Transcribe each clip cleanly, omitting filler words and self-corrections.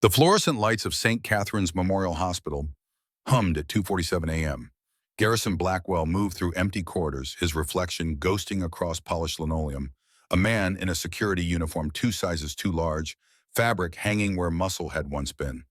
The fluorescent lights of St. Catherine's Memorial Hospital hummed at 2:47 a.m. Garrison Blackwell moved through empty corridors, his reflection ghosting across polished linoleum. A man in a security uniform 2 sizes too large, fabric hanging where muscle had once been.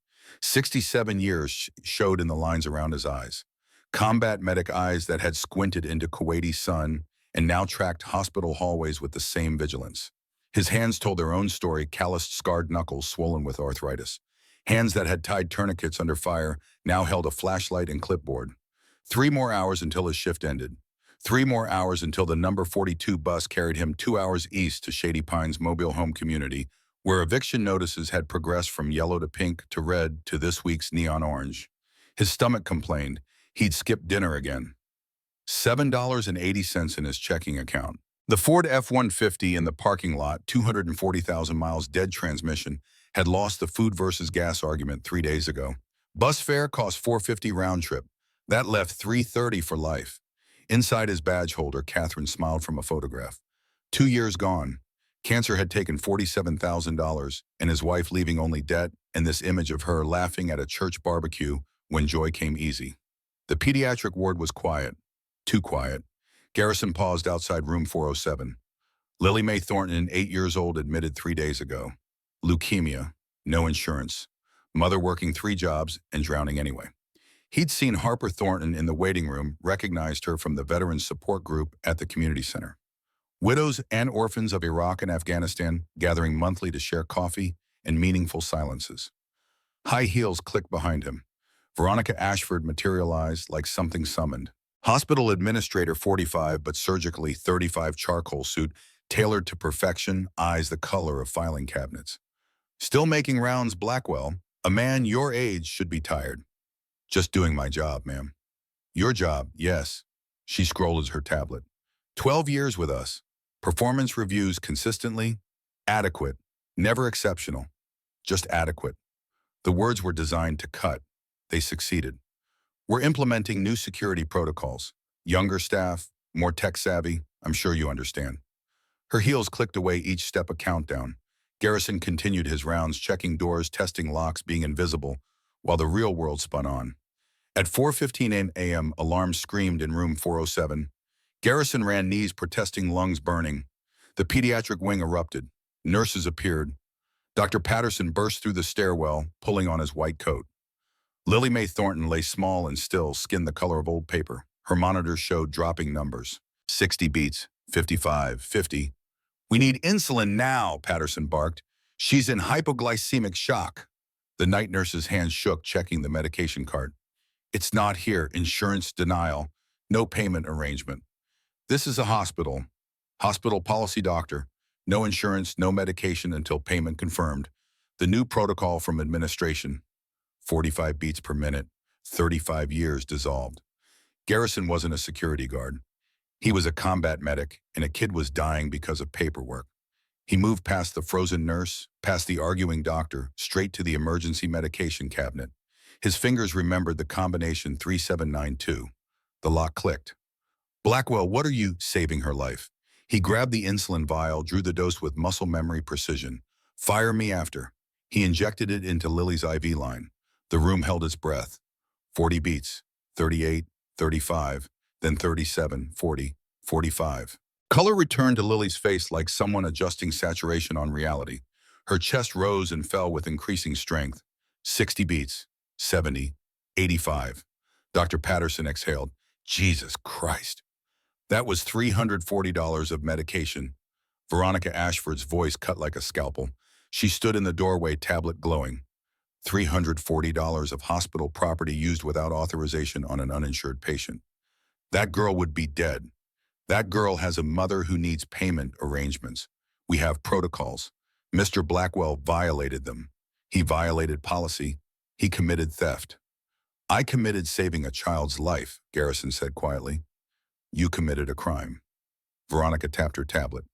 67 years showed in the lines around his eyes. Combat medic eyes that had squinted into Kuwaiti sun and now tracked hospital hallways with the same vigilance. His hands told their own story, calloused, scarred knuckles swollen with arthritis. Hands that had tied tourniquets under fire now held a flashlight and clipboard. 3 more hours until his shift ended. 3 more hours until the number 42 bus carried him 2 hours east to Shady Pines mobile home community, where eviction notices had progressed from yellow to pink to red to this week's neon orange. His stomach complained. He'd skipped dinner again. $7.80 in his checking account. The Ford F-150 in the parking lot, 240,000 miles dead transmission, had lost the food versus gas argument 3 days ago. Bus fare cost $4.50 round trip. That left $3.30 for life. Inside his badge holder, Catherine smiled from a photograph. 2 years gone. Cancer had taken $47,000, and his wife leaving only debt, and this image of her laughing at a church barbecue when joy came easy. The pediatric ward was quiet. Too quiet. Garrison paused outside room 407. Lily Mae Thornton, 8 years old, admitted 3 days ago. Leukemia, no insurance. Mother working 3 jobs and drowning anyway. He'd seen Harper Thornton in the waiting room, recognized her from the Veterans Support Group at the community center. Widows and orphans of Iraq and Afghanistan gathering monthly to share coffee and meaningful silences. High heels clicked behind him. Veronica Ashford materialized like something summoned. Hospital administrator 45 but surgically 35 charcoal suit, tailored to perfection, eyes the color of filing cabinets. Still making rounds, Blackwell. A man your age should be tired. Just doing my job, ma'am. Your job, yes. She scrolled her tablet. 12 years with us. Performance reviews consistently. Adequate. Never exceptional. Just adequate. The words were designed to cut. They succeeded. We're implementing new security protocols. Younger staff, more tech-savvy, I'm sure you understand. Her heels clicked away, each step a countdown. Garrison continued his rounds, checking doors, testing locks, being invisible, while the real world spun on. At 4:15 a.m., alarms screamed in room 407. Garrison ran, knees protesting, lungs burning. The pediatric wing erupted. Nurses appeared. Dr. Patterson burst through the stairwell, pulling on his white coat. Lily Mae Thornton lay small and still, skin the color of old paper. Her monitors showed dropping numbers. 60 beats, 55, 50. We need insulin now, Patterson barked. She's in hypoglycemic shock. The night nurse's hands shook, checking the medication cart. It's not here. Insurance denial. No payment arrangement. This is a hospital. Hospital policy, doctor. No insurance, no medication until payment confirmed. The new protocol from administration. 45 beats per minute. 35 years dissolved. Garrison wasn't a security guard. He was a combat medic, and a kid was dying because of paperwork. He moved past the frozen nurse, past the arguing doctor, straight to the emergency medication cabinet. His fingers remembered the combination 3792. The lock clicked. Blackwell, what are you? Saving her life. He grabbed the insulin vial, drew the dose with muscle memory precision. Fire me after. He injected it into Lily's IV line. The room held its breath. 40 beats, 38, 35, then 37, 40, 45. Color returned to Lily's face like someone adjusting saturation on reality. Her chest rose and fell with increasing strength. 60 beats, 70, 85. Dr. Patterson exhaled. Jesus Christ. That was $340 of medication. Veronica Ashford's voice cut like a scalpel. She stood in the doorway, tablet glowing. $340 of hospital property used without authorization on an uninsured patient. That girl would be dead. That girl has a mother who needs payment arrangements. We have protocols. Mr. Blackwell violated them. He violated policy. He committed theft. I committed saving a child's life, Garrison said quietly. You committed a crime. Veronica tapped her tablet.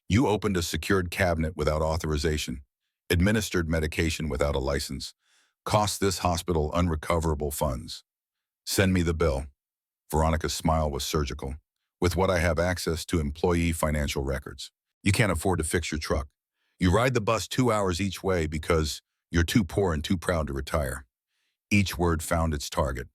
You opened a secured cabinet without authorization, administered medication without a license, cost this hospital unrecoverable funds. Send me the bill. Veronica's smile was surgical. With what I have access to employee financial records. You can't afford to fix your truck. You ride the bus 2 hours each way because You're too poor and too proud to retire. Each word found its target.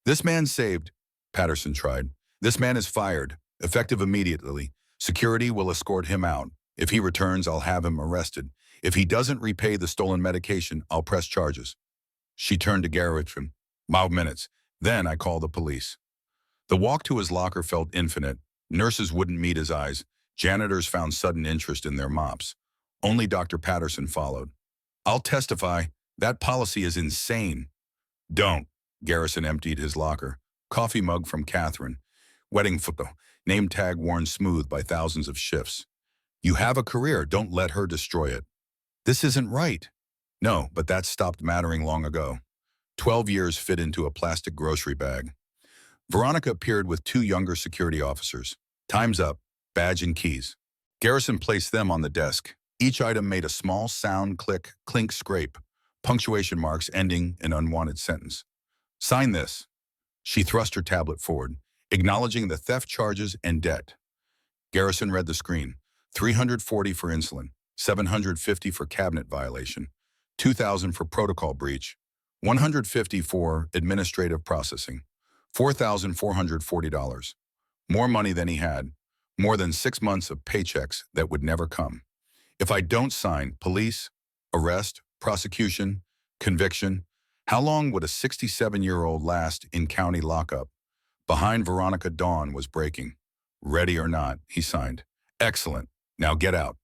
This man saved, Patterson tried. This man is fired, effective immediately. Security will escort him out. If he returns, I'll have him arrested. If he doesn't repay the stolen medication, I'll press charges. She turned to Garrison. 5 minutes. Then I call the police. The walk to his locker felt infinite. Nurses wouldn't meet his eyes. Janitors found sudden interest in their mops. Only Dr. Patterson followed. I'll testify. That policy is insane. Don't. Garrison emptied his locker. Coffee mug from Catherine. Wedding photo. Name tag worn smooth by thousands of shifts. You have a career. Don't let her destroy it. This isn't right. No, but that stopped mattering long ago. 12 years fit into a plastic grocery bag. Veronica appeared with two younger security officers. Time's up. Badge and keys. Garrison placed them on the desk. Each item made a small sound, click, clink, scrape, punctuation marks ending an unwanted sentence. Sign this. She thrust her tablet forward, acknowledging the theft charges and debt. Garrison read the screen. $340 for insulin, $750 for cabinet violation, $2,000 for protocol breach, $150 for administrative processing, $4,440. More money than he had, more than 6 months of paychecks that would never come. If I don't sign, police, arrest, prosecution, conviction, how long would a 67-year-old last in county lockup? Behind Veronica, dawn was breaking. Ready or not, he signed. Excellent. Now get out.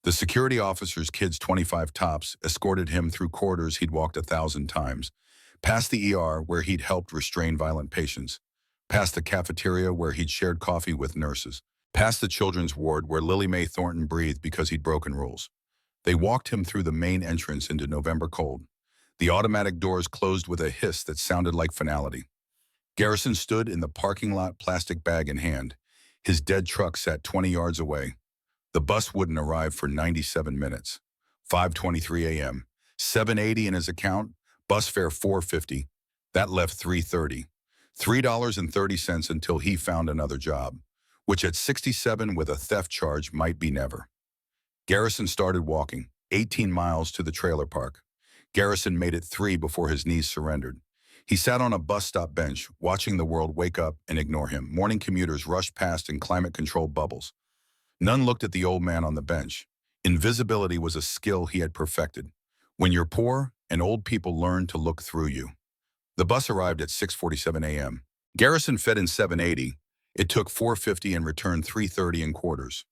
The security officer's kids, 25 tops, escorted him through corridors he'd walked 1,000 times, past the ER where he'd helped restrain violent patients, past the cafeteria where he'd shared coffee with nurses, past the children's ward where Lily Mae Thornton breathed because he'd broken rules. They walked him through the main entrance into November cold. The automatic doors closed with a hiss that sounded like finality. Garrison stood in the parking lot, plastic bag in hand. His dead truck sat 20 yards away. The bus wouldn't arrive for 97 minutes. 5:23 a.m. 780 in his account, bus fare $4.50. That left $3.30. $3.30 until he found another job, which at 67 with a theft charge might be never. Garrison started walking, 18 miles to the trailer park. Garrison made it 3 before his knees surrendered. He sat on a bus stop bench, watching the world wake up and ignore him. Morning commuters rushed past in climate-controlled bubbles. None looked at the old man on the bench. Invisibility was a skill he had perfected. When you're poor, and old people learn to look through you. The bus arrived at 6:47 a.m. Garrison fed in 780. It took $4.50 and returned $3.30 in quarters.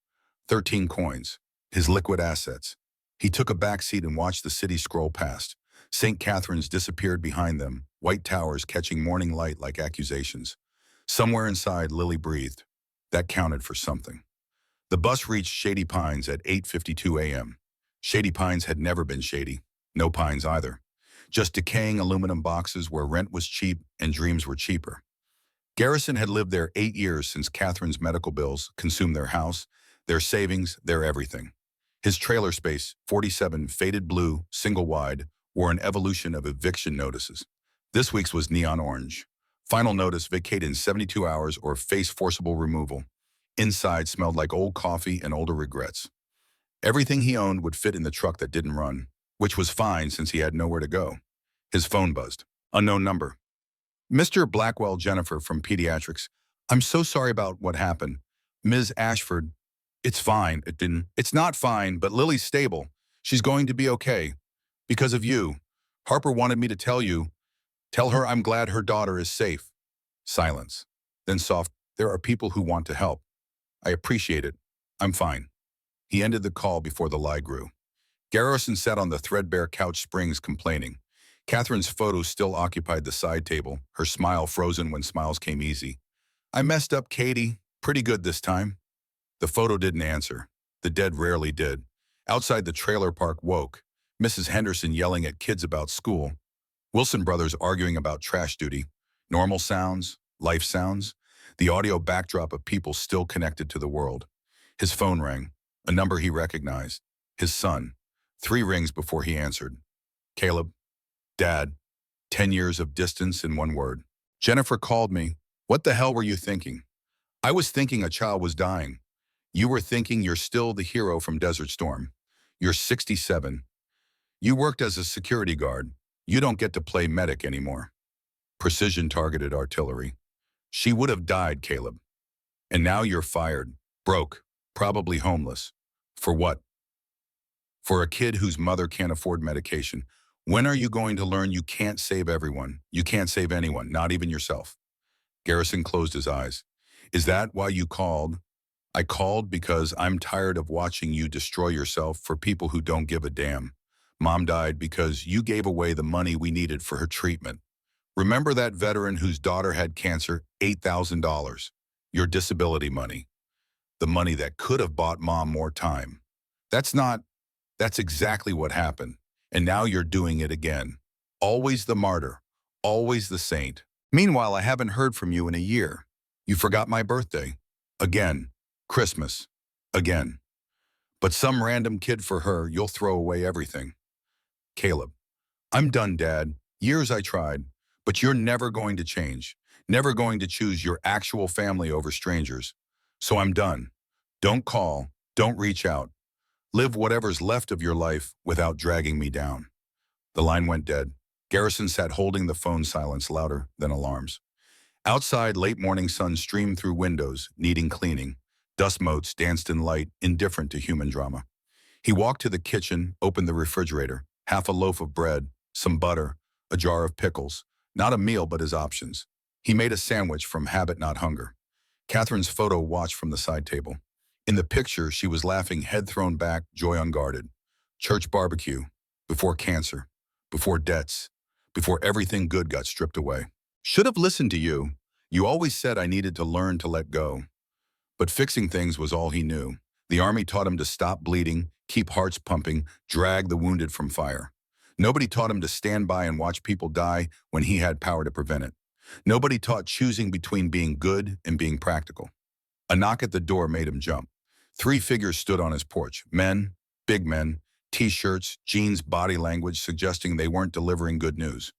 13 coins. His liquid assets. He took a back seat and watched the city scroll past. St. Catherine's disappeared behind them, white towers catching morning light like accusations. Somewhere inside, Lily breathed. That counted for something. The bus reached Shady Pines at 8:52 a.m. Shady Pines had never been shady. No pines either. Just decaying aluminum boxes where rent was cheap and dreams were cheaper. Garrison had lived there 8 years since Catherine's medical bills consumed their house, their savings, their everything. His trailer space, 47 faded blue, single wide, wore an evolution of eviction notices. This week's was neon orange. Final notice: vacate in 72 hours or face forcible removal. Inside smelled like old coffee and older regrets. Everything he owned would fit in the truck that didn't run, which was fine since he had nowhere to go. His phone buzzed. Unknown number. Mr. Blackwell, Jennifer from Pediatrics. I'm so sorry about what happened. Ms. Ashford. It's fine. It's not fine, but Lily's stable. She's going to be okay. Because of you. Harper wanted me to tell you. Tell her I'm glad her daughter is safe. Silence. Then soft. There are people who want to help. I appreciate it. I'm fine. He ended the call before the lie grew. Garrison sat on the threadbare couch springs complaining. Catherine's photo still occupied the side table, her smile frozen when smiles came easy. I messed up, Katie. Pretty good this time. The photo didn't answer. The dead rarely did. Outside the trailer park woke. Mrs. Henderson yelling at kids about school. Wilson brothers arguing about trash duty. Normal sounds, life sounds. The audio backdrop of people still connected to the world. His phone rang, a number he recognized. His son. 3 rings before he answered. Caleb. Dad. 10 years of distance in one word. Jennifer called me. What the hell were you thinking? I was thinking a child was dying. You were thinking you're still the hero from Desert Storm. You're 67. You worked as a security guard. You don't get to play medic anymore. Precision-targeted artillery. She would have died, Caleb. And now you're fired, broke, probably homeless. For what? For a kid whose mother can't afford medication. When are you going to learn you can't save everyone? You can't save anyone, not even yourself. Garrison closed his eyes. Is that why you called? I called because I'm tired of watching you destroy yourself for people who don't give a damn. Mom died because you gave away the money we needed for her treatment. Remember that veteran whose daughter had cancer? $8,000. Your disability money. The money that could have bought Mom more time. That's exactly what happened. And now you're doing it again. Always the martyr. Always the saint. Meanwhile, I haven't heard from you in a year. You forgot my birthday. Again. Christmas. Again. But some random kid for her, you'll throw away everything. Caleb. I'm done, Dad. Years I tried. But you're never going to change. Never going to choose your actual family over strangers. So I'm done. Don't call. Don't reach out. Live whatever's left of your life without dragging me down. The line went dead. Garrison sat holding the phone, silence louder than alarms. Outside, late morning sun streamed through windows, needing cleaning. Dust motes danced in light, indifferent to human drama. He walked to the kitchen, opened the refrigerator. Half a loaf of bread, some butter, a jar of pickles. Not a meal, but his options. He made a sandwich from habit, not hunger. Catherine's photo watched from the side table. In the picture, she was laughing, head thrown back, joy unguarded. Church barbecue. Before cancer. Before debts. Before everything good got stripped away. Should have listened to you. You always said I needed to learn to let go. But fixing things was all he knew. The army taught him to stop bleeding, keep hearts pumping, drag the wounded from fire. Nobody taught him to stand by and watch people die when he had power to prevent it. Nobody taught choosing between being good and being practical. A knock at the door made him jump. 3 figures stood on his porch. Men, big men, t-shirts, jeans, body language suggesting they weren't delivering good news.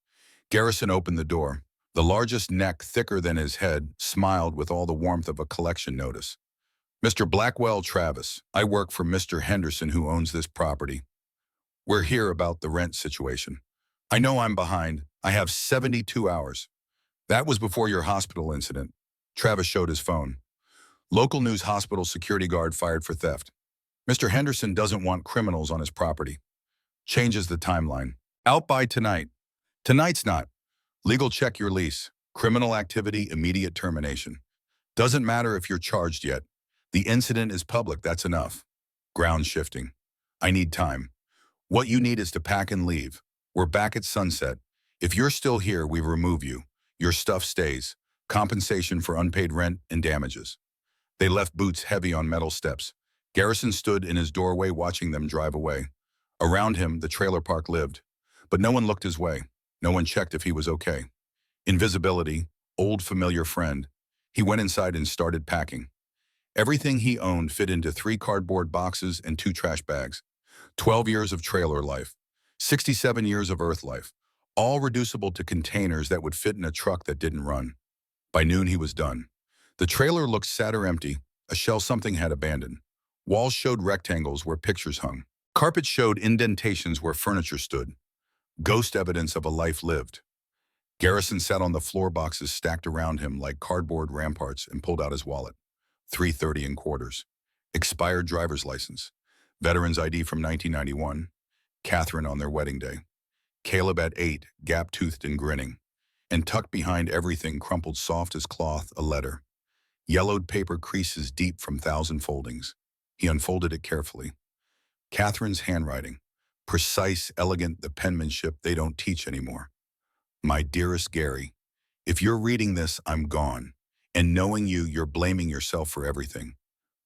Garrison opened the door. The largest neck, thicker than his head, smiled with all the warmth of a collection notice. Mr. Blackwell Travis, I work for Mr. Henderson who owns this property. We're here about the rent situation. I know I'm behind. I have 72 hours. That was before your hospital incident. Travis showed his phone. Local news hospital security guard fired for theft. Mr. Henderson doesn't want criminals on his property. Changes the timeline. Out by tonight. Tonight's not. Legal check your lease. Criminal activity, immediate termination. Doesn't matter if you're charged yet. The incident is public, that's enough. Ground shifting. I need time. What you need is to pack and leave. We're back at sunset. If you're still here, we remove you. Your stuff stays. Compensation for unpaid rent and damages. They left, boots heavy on metal steps. Garrison stood in his doorway watching them drive away. Around him, the trailer park lived. But no one looked his way. No one checked if he was okay. Invisibility, old familiar friend. He went inside and started packing. Everything he owned fit into 3 cardboard boxes and 2 trash bags. 12 years of trailer life. 67 years of earth life. All reducible to containers that would fit in a truck that didn't run. By noon, he was done. The trailer looked sad or empty, a shell something had abandoned. Walls showed rectangles where pictures hung. Carpet showed indentations where furniture stood. Ghost evidence of a life lived. Garrison sat on the floor boxes stacked around him like cardboard ramparts and pulled out his wallet. $3.30 in quarters. Expired driver's license. Veteran's ID from 1991. Catherine on their wedding day. Caleb at 8, gap-toothed and grinning. And tucked behind everything, crumpled soft as cloth, a letter. Yellowed paper creases deep from 1,000 foldings. He unfolded it carefully. Catherine's handwriting. Precise, elegant, the penmanship they don't teach anymore. My dearest Gary, if you're reading this, I'm gone. And knowing you, you're blaming yourself for everything.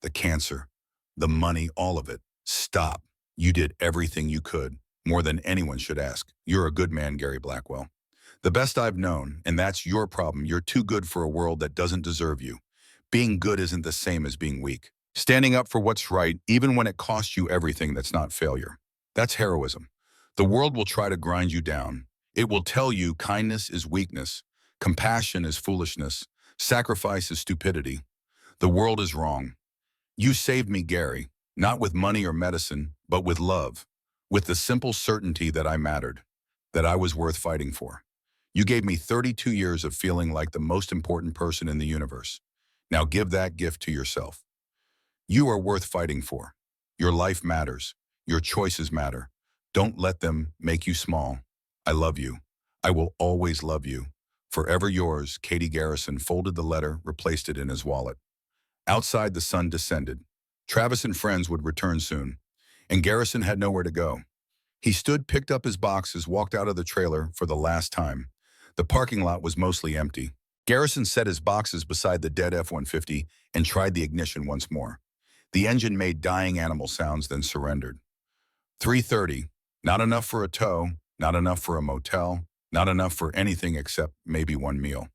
The cancer, the money, all of it. Stop. You did everything you could, more than anyone should ask. You're a good man, Gary Blackwell. The best I've known, and that's your problem. You're too good for a world that doesn't deserve you. Being good isn't the same as being weak. Standing up for what's right, even when it costs you everything, that's not failure. That's heroism. The world will try to grind you down. It will tell you kindness is weakness, compassion is foolishness, sacrifice is stupidity. The world is wrong. You saved me, Gary, not with money or medicine, but with love. with the simple certainty that I mattered, that I was worth fighting for. You gave me 32 years of feeling like the most important person in the universe. Now give that gift to yourself. You are worth fighting for. Your life matters. Your choices matter. Don't let them make you small. I love you. I will always love you. Forever yours, Katie Garrison folded the letter, replaced it in his wallet. Outside, the sun descended. Travis and friends would return soon, and Garrison had nowhere to go. He stood, picked up his boxes, walked out of the trailer for the last time. The parking lot was mostly empty. Garrison set his boxes beside the dead F-150 and tried the ignition once more. The engine made dying animal sounds, then surrendered. 3:30. Not enough for a tow, not enough for a motel, not enough for anything except maybe one meal.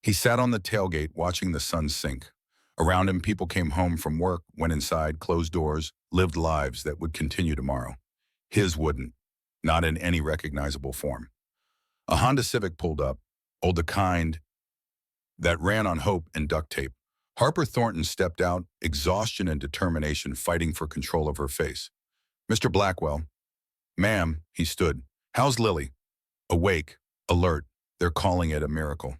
He sat on the tailgate watching the sun sink. Around him, people came home from work, went inside, closed doors, lived lives that would continue tomorrow. His wouldn't, not in any recognizable form. A Honda Civic pulled up, old the kind that ran on hope and duct tape. Harper Thornton stepped out, exhaustion and determination fighting for control of her face. "Mr. Blackwell." "Ma'am," he stood. "How's Lily?" "Awake, alert. They're calling it a miracle."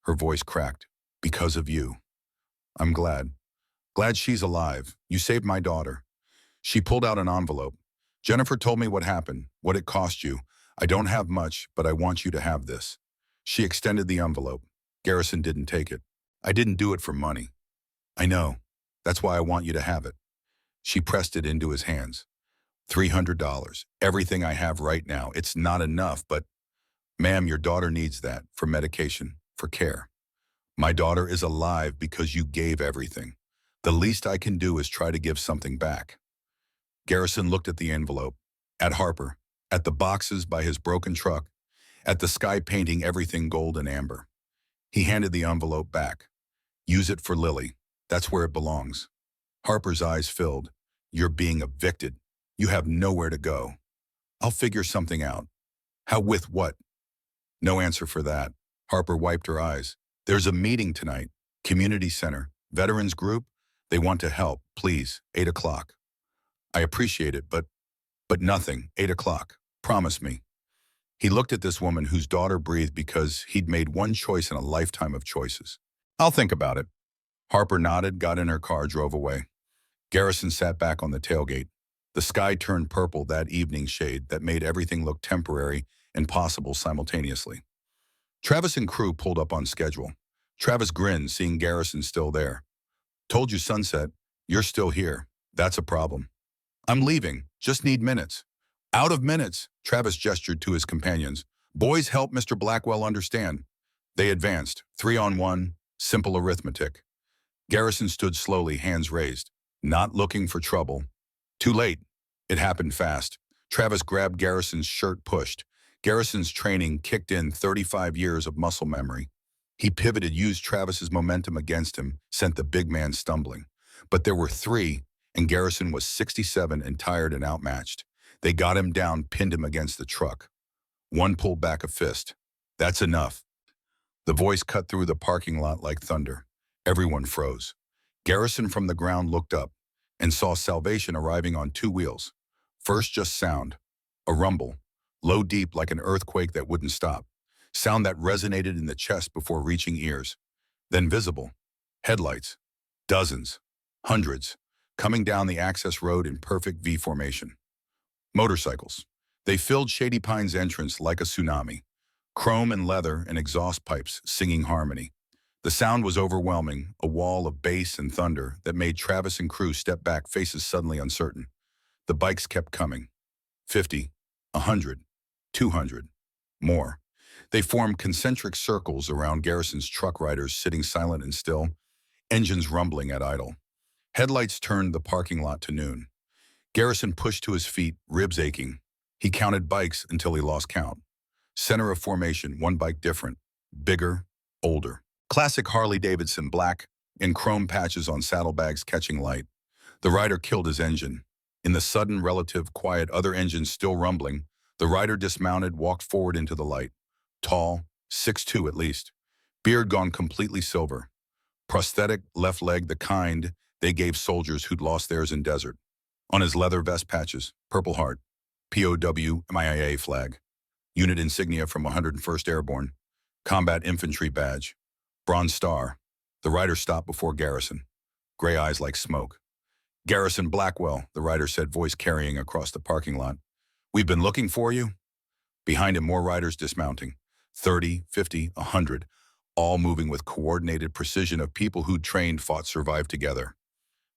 Her voice cracked. "Because of you." "I'm glad. Glad she's alive. You saved my daughter." She pulled out an envelope. "Jennifer told me what happened, what it cost you. I don't have much, but I want you to have this." She extended the envelope. Garrison didn't take it. "I didn't do it for money." "I know. That's why I want you to have it." She pressed it into his hands. $300. Everything I have right now. It's not enough, but, ma'am, your daughter needs that for medication, for care. My daughter is alive because you gave everything. The least I can do is try to give something back." Garrison looked at the envelope, at Harper, at the boxes by his broken truck, at the sky painting everything gold and amber. He handed the envelope back. "Use it for Lily. That's where it belongs." Harper's eyes filled. "You're being evicted. You have nowhere to go." "I'll figure something out." "How, with what?" No answer for that. Harper wiped her eyes. "There's a meeting tonight. Community center. Veterans group. They want to help. Please, 8 o'clock. "I appreciate it, but nothing. 8 o'clock. Promise me." He looked at this woman whose daughter breathed because he'd made one choice in a lifetime of choices. "I'll think about it." Harper nodded, got in her car, drove away. Garrison sat back on the tailgate. The sky turned purple, that evening shade that made everything look temporary and possible simultaneously. Travis and crew pulled up on schedule. Travis grinned, seeing Garrison still there. "Told you sunset. You're still here. That's a problem." "I'm leaving. Just need minutes." "Out of minutes," Travis gestured to his companions. "Boys, help Mr. Blackwell understand." They advanced, 3-on-1, simple arithmetic. Garrison stood slowly, hands raised, not looking for trouble. Too late. It happened fast. Travis grabbed Garrison's shirt, pushed. Garrison's training kicked in, 35 years of muscle memory. He pivoted, used Travis's momentum against him, sent the big man stumbling. But there were three, and Garrison was 67 and tired and outmatched. They got him down, pinned him against the truck. One pulled back a fist. "That's enough." The voice cut through the parking lot like thunder. Everyone froze. Garrison from the ground looked up and saw salvation arriving on 2 wheels. First, just sound. A rumble. Low, deep, like an earthquake that wouldn't stop. Sound that resonated in the chest before reaching ears. Then visible. Headlights. Dozens. Hundreds. Coming down the access road in perfect V formation. Motorcycles. They filled Shady Pine's entrance like a tsunami. Chrome and leather and exhaust pipes singing harmony. The sound was overwhelming, a wall of bass and thunder that made Travis and crew step back, faces suddenly uncertain. The bikes kept coming. 50, 100, 200, more. They formed concentric circles around Garrison's truck riders sitting silent and still, engines rumbling at idle. Headlights turned the parking lot to noon. Garrison pushed to his feet, ribs aching. He counted bikes until he lost count. Center of formation, one bike different, bigger, older. Classic Harley-Davidson, black, and chrome patches on saddlebags catching light. The rider killed his engine. In the sudden, relative quiet, other engines still rumbling, the rider dismounted, walked forward into the light. Tall, 6'2" at least. Beard gone completely silver. Prosthetic, left leg, the kind they gave soldiers who'd lost theirs in desert. On his leather vest patches, Purple Heart. POW MIA flag, unit insignia from 101st Airborne, combat infantry badge, Bronze Star. The rider stopped before Garrison, gray eyes like smoke. Garrison Blackwell, the rider said, voice carrying across the parking lot. We've been looking for you. Behind him, more riders dismounting. 30, 50, 100, all moving with coordinated precision of people who'd trained, fought, survived together.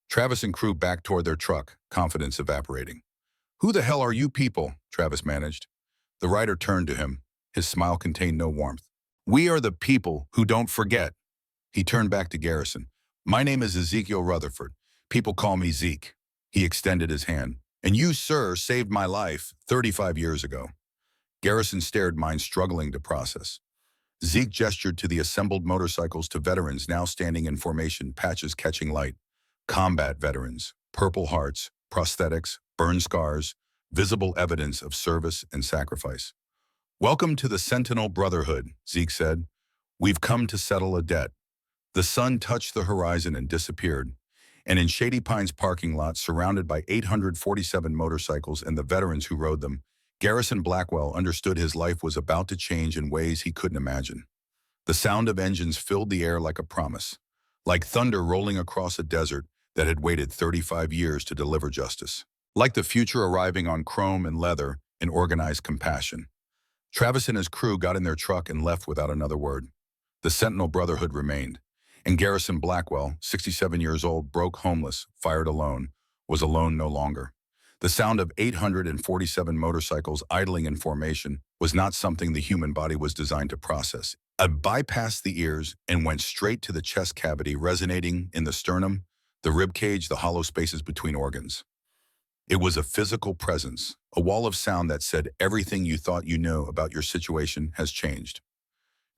Travis and crew backed toward their truck, confidence evaporating. Who the hell are you people? Travis managed. The rider turned to him. His smile contained no warmth. We are the people who don't forget. He turned back to Garrison. My name is Ezekiel Rutherford. People call me Zeke. He extended his hand. And you, sir, saved my life 35 years ago. Garrison stared, mind struggling to process. Zeke gestured to the assembled motorcycles, to veterans now standing in formation, patches catching light. Combat veterans, Purple Hearts, prosthetics, burn scars, visible evidence of service and sacrifice. Welcome to the Sentinel Brotherhood, Zeke said. We've come to settle a debt. The sun touched the horizon and disappeared, and in Shady Pines parking lot, surrounded by 847 motorcycles and the veterans who rode them, Garrison Blackwell understood his life was about to change in ways he couldn't imagine. The sound of engines filled the air like a promise, like thunder rolling across a desert that had waited 35 years to deliver justice, like the future arriving on chrome and leather in organized compassion. Travis and his crew got in their truck and left without another word. The Sentinel Brotherhood remained, and Garrison Blackwell, 67 years old, broke homeless, fired alone, was alone no longer. The sound of 847 motorcycles idling in formation was not something the human body was designed to process. It bypassed the ears and went straight to the chest cavity, resonating in the sternum, the rib cage, the hollow spaces between organs. It was a physical presence, a wall of sound that said everything you thought you knew about your situation has changed.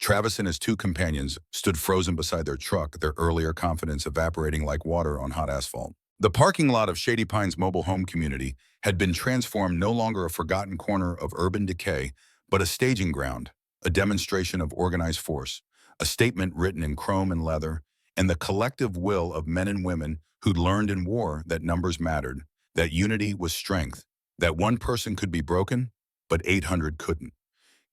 Travis and his two companions stood frozen beside their truck, their earlier confidence evaporating like water on hot asphalt. The parking lot of Shady Pines mobile home community had been transformed, no longer a forgotten corner of urban decay, but a staging ground, a demonstration of organized force, a statement written in chrome and leather, and the collective will of men and women who'd learned in war that numbers mattered, that unity was strength, that one person could be broken, but 800 couldn't.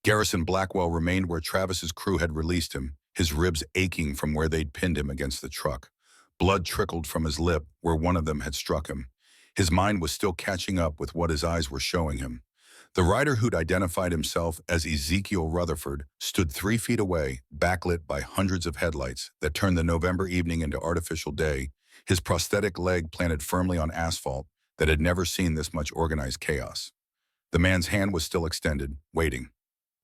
Garrison Blackwell remained where Travis's crew had released him, his ribs aching from where they'd pinned him against the truck. Blood trickled from his lip where one of them had struck him. His mind was still catching up with what his eyes were showing him. The rider who'd identified himself as Ezekiel Rutherford stood 3 feet away, backlit by hundreds of headlights that turned the November evening into artificial day, his prosthetic leg planted firmly on asphalt that had never seen this much organized chaos. The man's hand was still extended, waiting.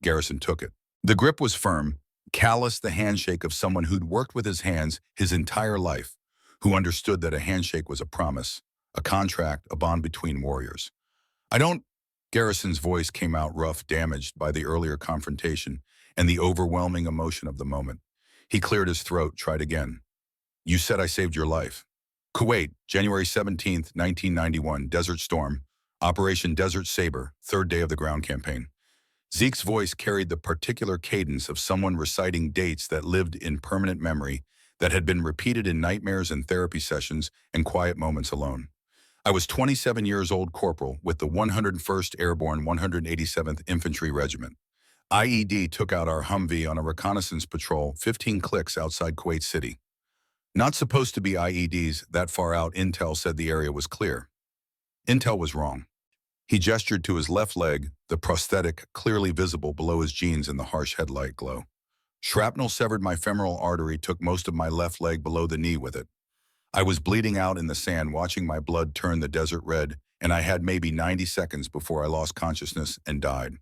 Garrison took it. The grip was firm, callous, the handshake of someone who'd worked with his hands his entire life, who understood that a handshake was a promise, a contract, a bond between warriors. I don't... Garrison's voice came out rough, damaged by the earlier confrontation and the overwhelming emotion of the moment. He cleared his throat, tried again. You said I saved your life. Kuwait, January 17th, 1991, Desert Storm, Operation Desert Saber, third day of the ground campaign. Zeke's voice carried the particular cadence of someone reciting dates that lived in permanent memory, that had been repeated in nightmares and therapy sessions and quiet moments alone. I was 27 years old, corporal, with the 101st Airborne 187th Infantry Regiment. IED took out our Humvee on a reconnaissance patrol 15 clicks outside Kuwait City. Not supposed to be IEDs that far out, intel said the area was clear. Intel was wrong. He gestured to his left leg, the prosthetic clearly visible below his jeans in the harsh headlight glow. Shrapnel severed my femoral artery, took most of my left leg below the knee with it. I was bleeding out in the sand, watching my blood turn the desert red, and I had maybe 90 seconds before I lost consciousness and died.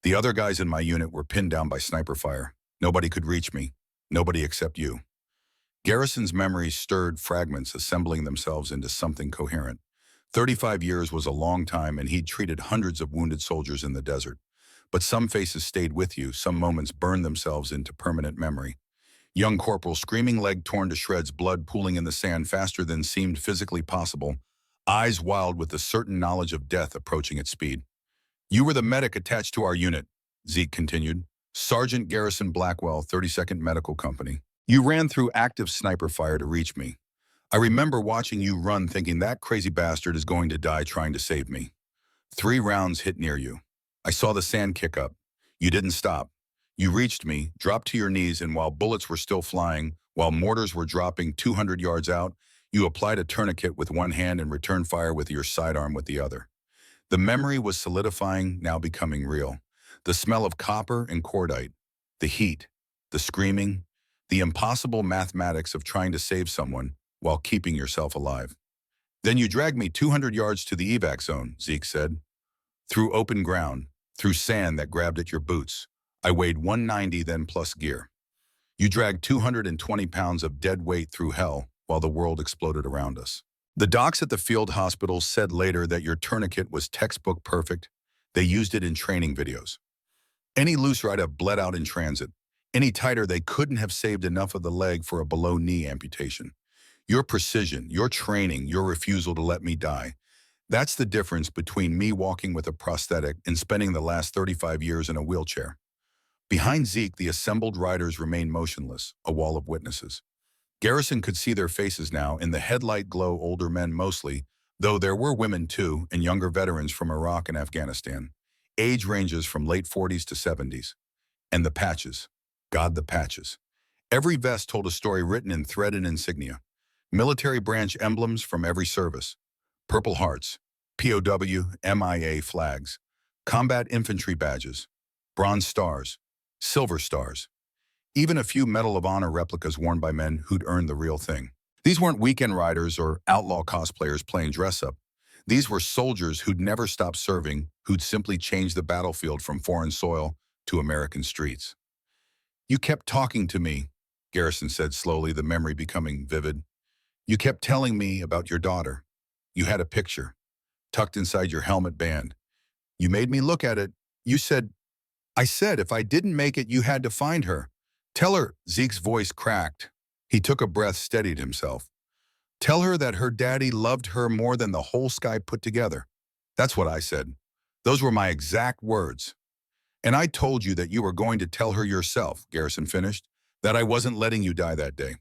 The other guys in my unit were pinned down by sniper fire. Nobody could reach me. Nobody except you. Garrison's memories stirred, fragments assembling themselves into something coherent. 35 years was a long time, and he'd treated hundreds of wounded soldiers in the desert. But some faces stayed with you, some moments burned themselves into permanent memory. Young corporal, screaming, leg torn to shreds, blood pooling in the sand faster than seemed physically possible, eyes wild with the certain knowledge of death approaching at speed. You were the medic attached to our unit, Zeke continued. Sergeant Garrison Blackwell, 32nd Medical Company. You ran through active sniper fire to reach me. I remember watching you run, thinking that crazy bastard is going to die trying to save me. 3 rounds hit near you. I saw the sand kick up. You didn't stop. You reached me, dropped to your knees, and while bullets were still flying, while mortars were dropping 200 yards out, you applied a tourniquet with one hand and returned fire with your sidearm with the other. The memory was solidifying, now becoming real. The smell of copper and cordite, the heat, the screaming, the impossible mathematics of trying to save someone while keeping yourself alive. Then you dragged me 200 yards to the evac zone, Zeke said. Through open ground, through sand that grabbed at your boots. I weighed 190 then plus gear. You dragged 220 pounds of dead weight through hell while the world exploded around us. The docs at the field hospital said later that your tourniquet was textbook perfect. They used it in training videos. Any loose rider bled out in transit. Any tighter, they couldn't have saved enough of the leg for a below-knee amputation. Your precision, your training, your refusal to let me die. That's the difference between me walking with a prosthetic and spending the last 35 years in a wheelchair. Behind Zeke, the assembled riders remained motionless, a wall of witnesses. Garrison could see their faces now, in the headlight glow older men mostly, though there were women too, and younger veterans from Iraq and Afghanistan. Age ranges from late 40s to 70s. And the patches. God, the patches. Every vest told a story written in thread and insignia. Military branch emblems from every service. Purple Hearts, POW, MIA flags, combat infantry badges, bronze stars, silver stars, even a few Medal of Honor replicas worn by men who'd earned the real thing. These weren't weekend riders or outlaw cosplayers playing dress-up. These were soldiers who'd never stopped serving, who'd simply changed the battlefield from foreign soil to American streets. You kept talking to me, Garrison said slowly, the memory becoming vivid. You kept telling me about your daughter. You had a picture, tucked inside your helmet band. You made me look at it. You said, I said if I didn't make it, you had to find her. Tell her, Zeke's voice cracked. He took a breath, steadied himself. Tell her that her daddy loved her more than the whole sky put together. That's what I said. Those were my exact words. And I told you that you were going to tell her yourself, Garrison finished, that I wasn't letting you die that day.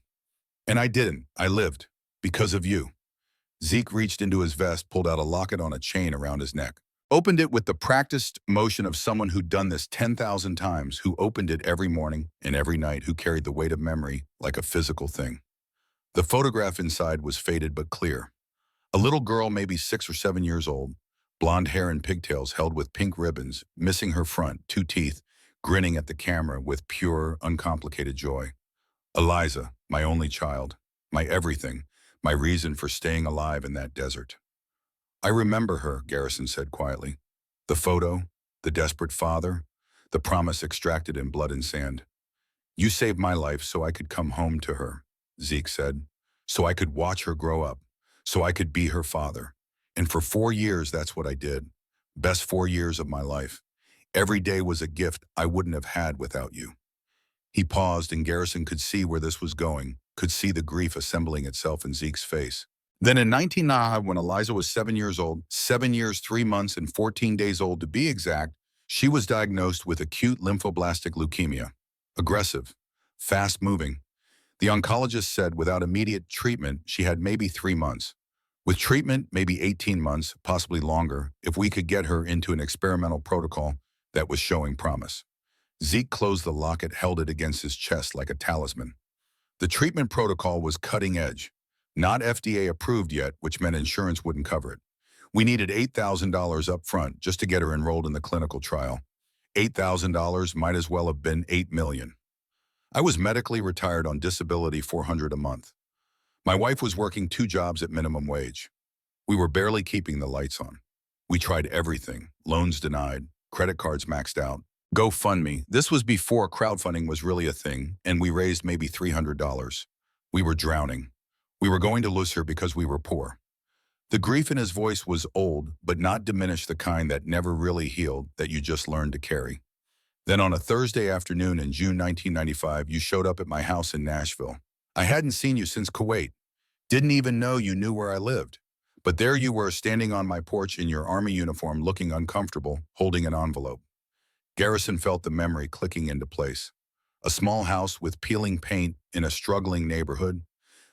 And I didn't. I lived. Because of you. Zeke reached into his vest, pulled out a locket on a chain around his neck. Opened it with the practiced motion of someone who'd done this 10,000 times, who opened it every morning and every night, who carried the weight of memory like a physical thing. The photograph inside was faded but clear. A little girl, maybe 6 or 7 years old, blonde hair and pigtails held with pink ribbons, missing her front 2 teeth, grinning at the camera with pure, uncomplicated joy. Eliza, my only child, my everything, my reason for staying alive in that desert. I remember her, Garrison said quietly. The photo, the desperate father, the promise extracted in blood and sand. You saved my life so I could come home to her, Zeke said, so I could watch her grow up, so I could be her father. And for 4 years, that's what I did. Best 4 years of my life. Every day was a gift I wouldn't have had without you. He paused, and Garrison could see where this was going, could see the grief assembling itself in Zeke's face. Then in 1995, when Eliza was 7 years old, 7 years, 3 months, and 14 days old to be exact, she was diagnosed with acute lymphoblastic leukemia. Aggressive, fast-moving. The oncologist said without immediate treatment, she had maybe 3 months. With treatment, maybe 18 months, possibly longer, if we could get her into an experimental protocol that was showing promise. Zeke closed the locket, held it against his chest like a talisman. The treatment protocol was cutting edge. Not FDA approved yet, which meant insurance wouldn't cover it. We needed $8,000 up front just to get her enrolled in the clinical trial. $8,000 might as well have been $8 million. I was medically retired on disability, $400 a month. My wife was working 2 jobs at minimum wage. We were barely keeping the lights on. We tried everything. Loans denied, credit cards maxed out. GoFundMe. This was before crowdfunding was really a thing, and we raised maybe $300. We were drowning. We were going to lose her because we were poor. The grief in his voice was old, but not diminished, the kind that never really healed, that you just learned to carry. Then on a Thursday afternoon in June 1995, you showed up at my house in Nashville. I hadn't seen you since Kuwait. Didn't even know you knew where I lived. But there you were, standing on my porch in your army uniform, looking uncomfortable, holding an envelope. Garrison felt the memory clicking into place. A small house with peeling paint in a struggling neighborhood,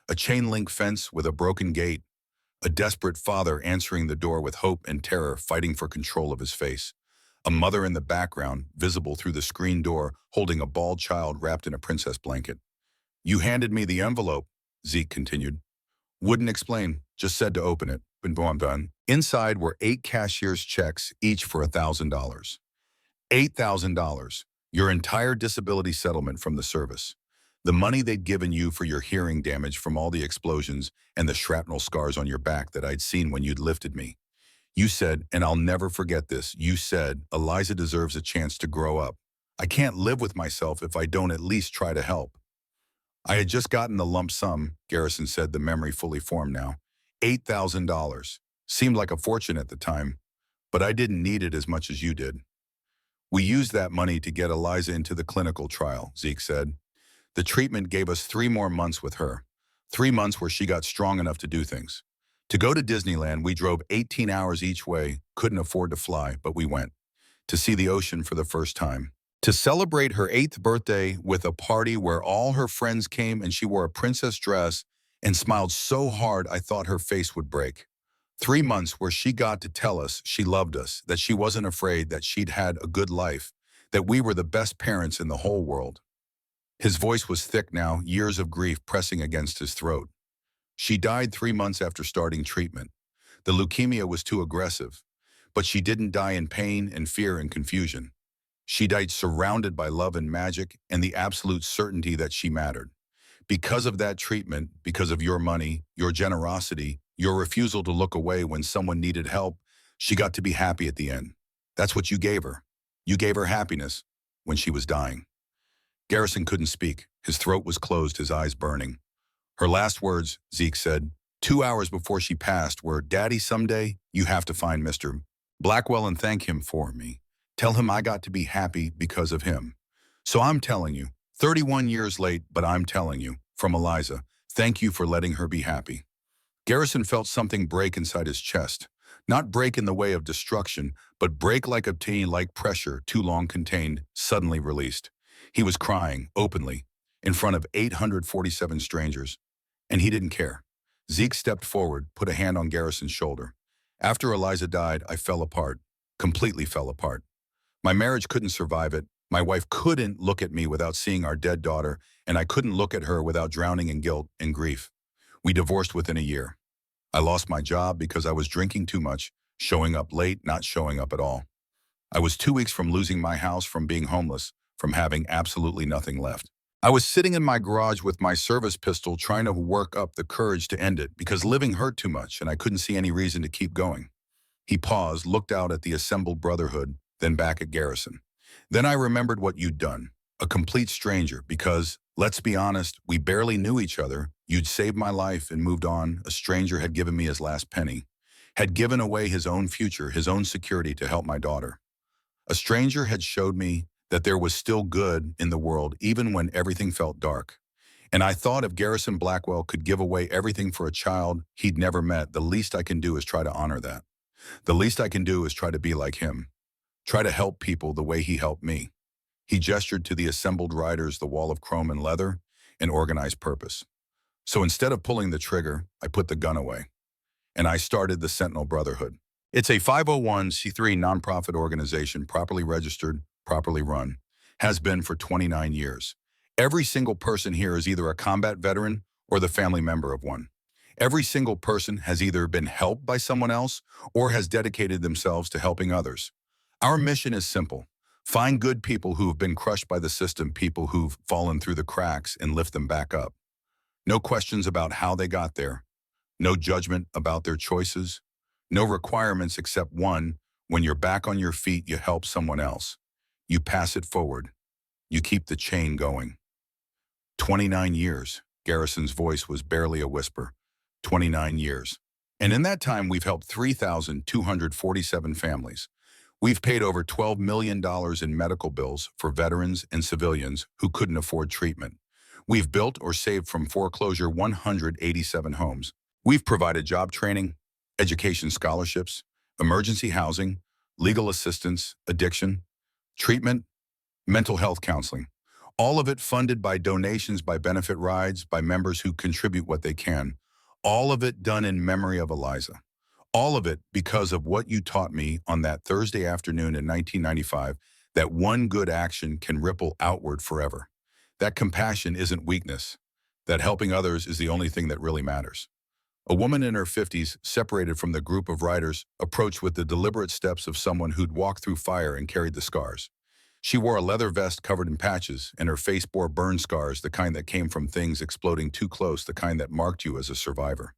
a chain-link fence with a broken gate, A desperate father answering the door with hope and terror fighting for control of his face. A mother in the background, visible through the screen door, holding a bald child wrapped in a princess blanket. You handed me the envelope, Zeke continued. Wouldn't explain, just said to open it. Boom, done. Inside were 8 cashier's checks, each for $1,000. $8,000, your entire disability settlement from the service. The money they'd given you for your hearing damage from all the explosions and the shrapnel scars on your back that I'd seen when you'd lifted me. You said, and I'll never forget this, you said, Eliza deserves a chance to grow up. I can't live with myself if I don't at least try to help. I had just gotten the lump sum, Garrison said, the memory fully formed now. $8,000. Seemed like a fortune at the time, but I didn't need it as much as you did. We used that money to get Eliza into the clinical trial, Zeke said. The treatment gave us 3 more months with her. 3 months where she got strong enough to do things. To go to Disneyland, we drove 18 hours each way, couldn't afford to fly, but we went. To see the ocean for the first time. To celebrate her 8th birthday with a party where all her friends came and she wore a princess dress and smiled so hard I thought her face would break. 3 months where she got to tell us she loved us, that she wasn't afraid, that she'd had a good life, that we were the best parents in the whole world. His voice was thick now, years of grief pressing against his throat. She died 3 months after starting treatment. The leukemia was too aggressive, but she didn't die in pain and fear and confusion. She died surrounded by love and magic and the absolute certainty that she mattered. Because of that treatment, because of your money, your generosity, your refusal to look away when someone needed help, she got to be happy at the end. That's what you gave her. You gave her happiness when she was dying. Garrison couldn't speak. His throat was closed, his eyes burning. Her last words, Zeke said, 2 hours before she passed, were, Daddy, someday you have to find Mr. Blackwell and thank him for me. Tell him I got to be happy because of him. So I'm telling you, 31 years late, but I'm telling you, from Eliza, thank you for letting her be happy. Garrison felt something break inside his chest. Not break in the way of destruction, but break like a tea-like pressure too long contained, suddenly released. He was crying, openly, in front of 847 strangers. And he didn't care. Zeke stepped forward, put a hand on Garrison's shoulder. After Eliza died, I fell apart. Completely fell apart. My marriage couldn't survive it. My wife couldn't look at me without seeing our dead daughter, and I couldn't look at her without drowning in guilt and grief. We divorced within a year. I lost my job because I was drinking too much, showing up late, not showing up at all. I was 2 weeks from losing my house, from being homeless, from having absolutely nothing left. I was sitting in my garage with my service pistol trying to work up the courage to end it because living hurt too much and I couldn't see any reason to keep going. He paused, looked out at the assembled brotherhood, then back at Garrison. Then I remembered what you'd done. A complete stranger because, let's be honest, we barely knew each other. You'd saved my life and moved on. A stranger had given me his last penny, had given away his own future, his own security to help my daughter. A stranger had showed me that there was still good in the world even when everything felt dark. And I thought if Garrison Blackwell could give away everything for a child he'd never met, the least I can do is try to honor that. The least I can do is try to be like him. Try to help people the way he helped me. He gestured to the assembled riders, the wall of chrome and leather, and organized purpose. So instead of pulling the trigger, I put the gun away. And I started the Sentinel Brotherhood. It's a 501c3 nonprofit organization, properly registered, properly run, has been for 29 years. Every single person here is either a combat veteran or the family member of one. Every single person has either been helped by someone else or has dedicated themselves to helping others. Our mission is simple. Find good people who've been crushed by the system, people who've fallen through the cracks, and lift them back up. No questions about how they got there. No judgment about their choices. No requirements except one, when you're back on your feet, you help someone else. You pass it forward. You keep the chain going. 29 years. Garrison's voice was barely a whisper. 29 years. And in that time, we've helped 3,247 families. We've paid over $12 million in medical bills for veterans and civilians who couldn't afford treatment. We've built or saved from foreclosure 187 homes. We've provided job training, education scholarships, emergency housing, legal assistance, addiction, treatment, mental health counseling. All of it funded by donations, by benefit rides, by members who contribute what they can. All of it done in memory of Eliza. All of it because of what you taught me on that Thursday afternoon in 1995, that one good action can ripple outward forever. That compassion isn't weakness. That helping others is the only thing that really matters. A woman in her 50s, separated from the group of riders, approached with the deliberate steps of someone who'd walked through fire and carried the scars. She wore a leather vest covered in patches, and her face bore burn scars, the kind that came from things exploding too close, the kind that marked you as a survivor.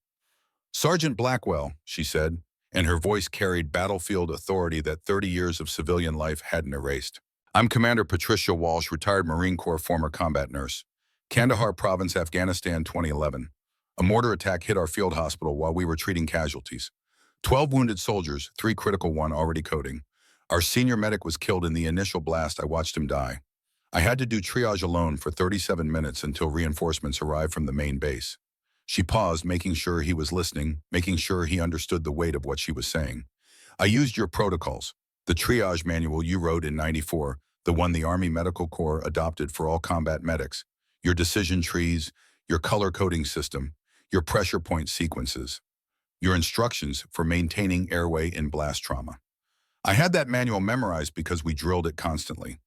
Sergeant Blackwell, she said, and her voice carried battlefield authority that 30 years of civilian life hadn't erased. I'm Commander Patricia Walsh, retired Marine Corps former combat nurse. Kandahar Province, Afghanistan, 2011. A mortar attack hit our field hospital while we were treating casualties. 12 wounded soldiers, 3 critical, 1 already coding. Our senior medic was killed in the initial blast. I watched him die. I had to do triage alone for 37 minutes until reinforcements arrived from the main base. She paused, making sure he was listening, making sure he understood the weight of what she was saying. I used your protocols, the triage manual you wrote in '94, the one the Army Medical Corps adopted for all combat medics, your decision trees, your color coding system, your pressure point sequences, your instructions for maintaining airway in blast trauma. I had that manual memorized because we drilled it constantly.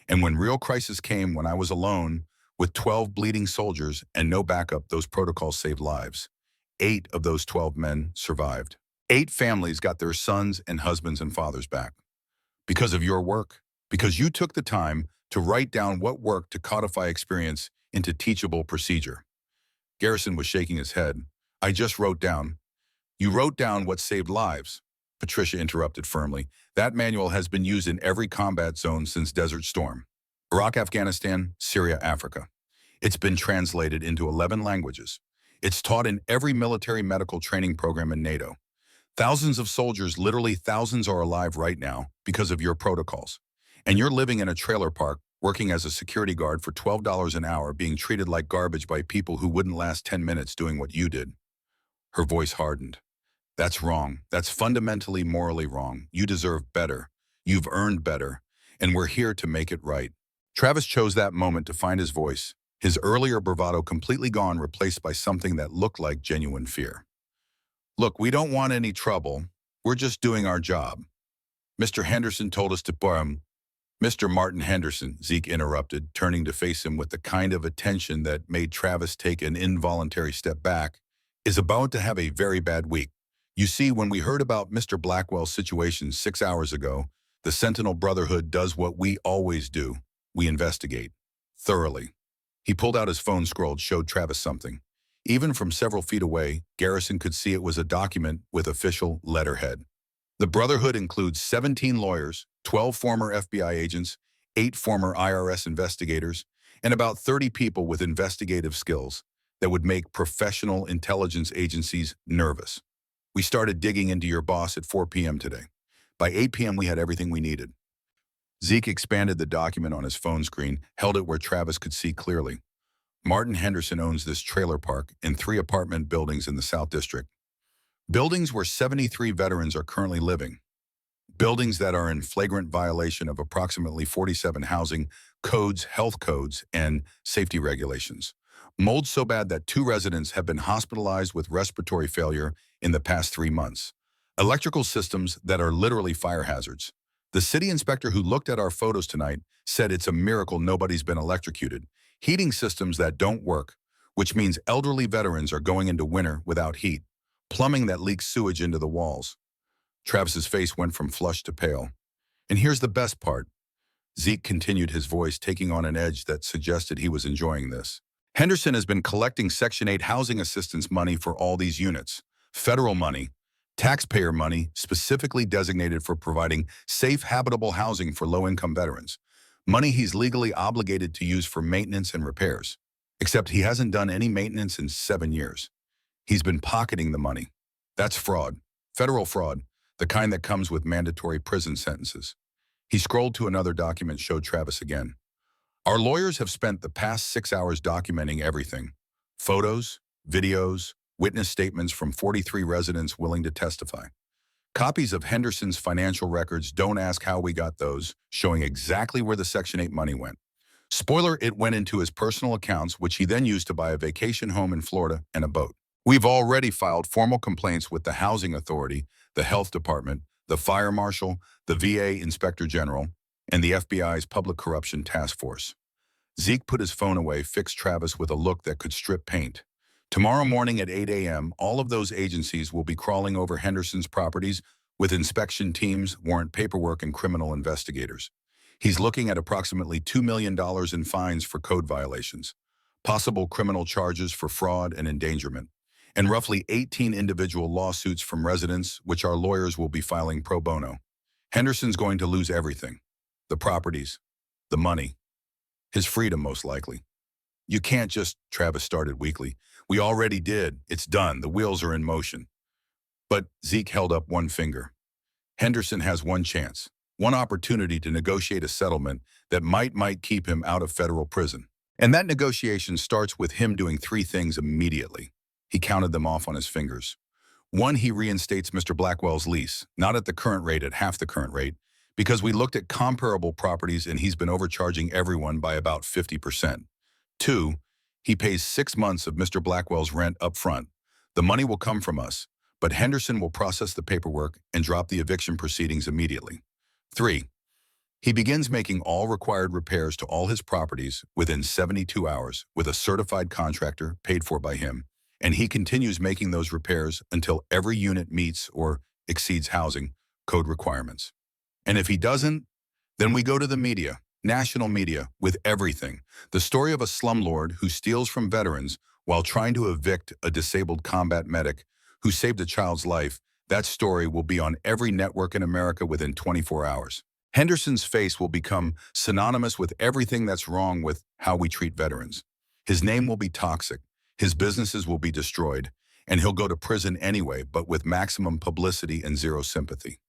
And when real crisis came, when I was alone, with 12 bleeding soldiers and no backup, those protocols saved lives. 8 of those 12 men survived. 8 families got their sons and husbands and fathers back. Because of your work. Because you took the time to write down what worked to codify experience into teachable procedure. Garrison was shaking his head. I just wrote down. You wrote down what saved lives. Patricia interrupted firmly. That manual has been used in every combat zone since Desert Storm. Iraq, Afghanistan, Syria, Africa. It's been translated into 11 languages. It's taught in every military medical training program in NATO. Thousands of soldiers, literally thousands, are alive right now because of your protocols. And you're living in a trailer park, working as a security guard for $12 an hour, being treated like garbage by people who wouldn't last 10 minutes doing what you did. Her voice hardened. That's wrong. That's fundamentally morally wrong. You deserve better. You've earned better. And we're here to make it right. Travis chose that moment to find his voice, his earlier bravado completely gone, replaced by something that looked like genuine fear. Look, we don't want any trouble. We're just doing our job. Mr. Henderson told us to Mr. Martin Henderson, Zeke interrupted, turning to face him with the kind of attention that made Travis take an involuntary step back, is about to have a very bad week. You see, when we heard about Mr. Blackwell's situation 6 hours ago, the Sentinel Brotherhood does what we always do. We investigate. Thoroughly. He pulled out his phone, scrolled, showed Travis something. Even from several feet away, Garrison could see it was a document with official letterhead. The Brotherhood includes 17 lawyers, 12 former FBI agents, 8 former IRS investigators, and about 30 people with investigative skills that would make professional intelligence agencies nervous. We started digging into your boss at 4 p.m. today. By 8 p.m. we had everything we needed. Zeke expanded the document on his phone screen, held it where Travis could see clearly. Martin Henderson owns this trailer park and 3 apartment buildings in the South District. Buildings where 73 veterans are currently living. Buildings that are in flagrant violation of approximately 47 housing codes, health codes, and safety regulations. Mold so bad that 2 residents have been hospitalized with respiratory failure in the past 3 months. Electrical systems that are literally fire hazards. The city inspector who looked at our photos tonight said it's a miracle nobody's been electrocuted. Heating systems that don't work, which means elderly veterans are going into winter without heat. Plumbing that leaks sewage into the walls. Travis's face went from flushed to pale. And here's the best part. Zeke continued, his voice taking on an edge that suggested he was enjoying this. Henderson has been collecting Section 8 housing assistance money for all these units. Federal money. Taxpayer money specifically designated for providing safe, habitable housing for low-income veterans. Money he's legally obligated to use for maintenance and repairs. Except he hasn't done any maintenance in 7 years. He's been pocketing the money. That's fraud. Federal fraud. The kind that comes with mandatory prison sentences. He scrolled to another document, showed Travis again. Our lawyers have spent the past 6 hours documenting everything. Photos, videos, witness statements from 43 residents willing to testify. Copies of Henderson's financial records, don't ask how we got those, showing exactly where the Section 8 money went. Spoiler, it went into his personal accounts, which he then used to buy a vacation home in Florida and a boat. We've already filed formal complaints with the Housing Authority, the Health Department, the Fire Marshal, the VA Inspector General, and the FBI's Public Corruption Task Force. Zeke put his phone away, fixed Travis with a look that could strip paint. Tomorrow morning at 8 a.m., all of those agencies will be crawling over Henderson's properties with inspection teams, warrant paperwork, and criminal investigators. He's looking at approximately $2 million in fines for code violations, possible criminal charges for fraud and endangerment, and roughly 18 individual lawsuits from residents, which our lawyers will be filing pro bono. Henderson's going to lose everything: the properties, the money, his freedom most likely. You can't just, Travis started weakly. We already did. It's done. The wheels are in motion. But Zeke held up one finger. Henderson has one chance, one opportunity to negotiate a settlement that might keep him out of federal prison. And that negotiation starts with him doing three things immediately. He counted them off on his fingers. One, he reinstates Mr. Blackwell's lease, not at the current rate, at half the current rate, because we looked at comparable properties and he's been overcharging everyone by about 50%. Two, he pays 6 months of Mr. Blackwell's rent up front. The money will come from us, but Henderson will process the paperwork and drop the eviction proceedings immediately. Three, he begins making all required repairs to all his properties within 72 hours with a certified contractor paid for by him, and he continues making those repairs until every unit meets or exceeds housing code requirements. And if he doesn't, then we go to the media, national media, with everything. The story of a slumlord who steals from veterans while trying to evict a disabled combat medic who saved a child's life. That story will be on every network in America within 24 hours. Henderson's face will become synonymous with everything that's wrong with how we treat veterans. His name will be toxic, his businesses will be destroyed, and he'll go to prison anyway, but with maximum publicity and zero sympathy.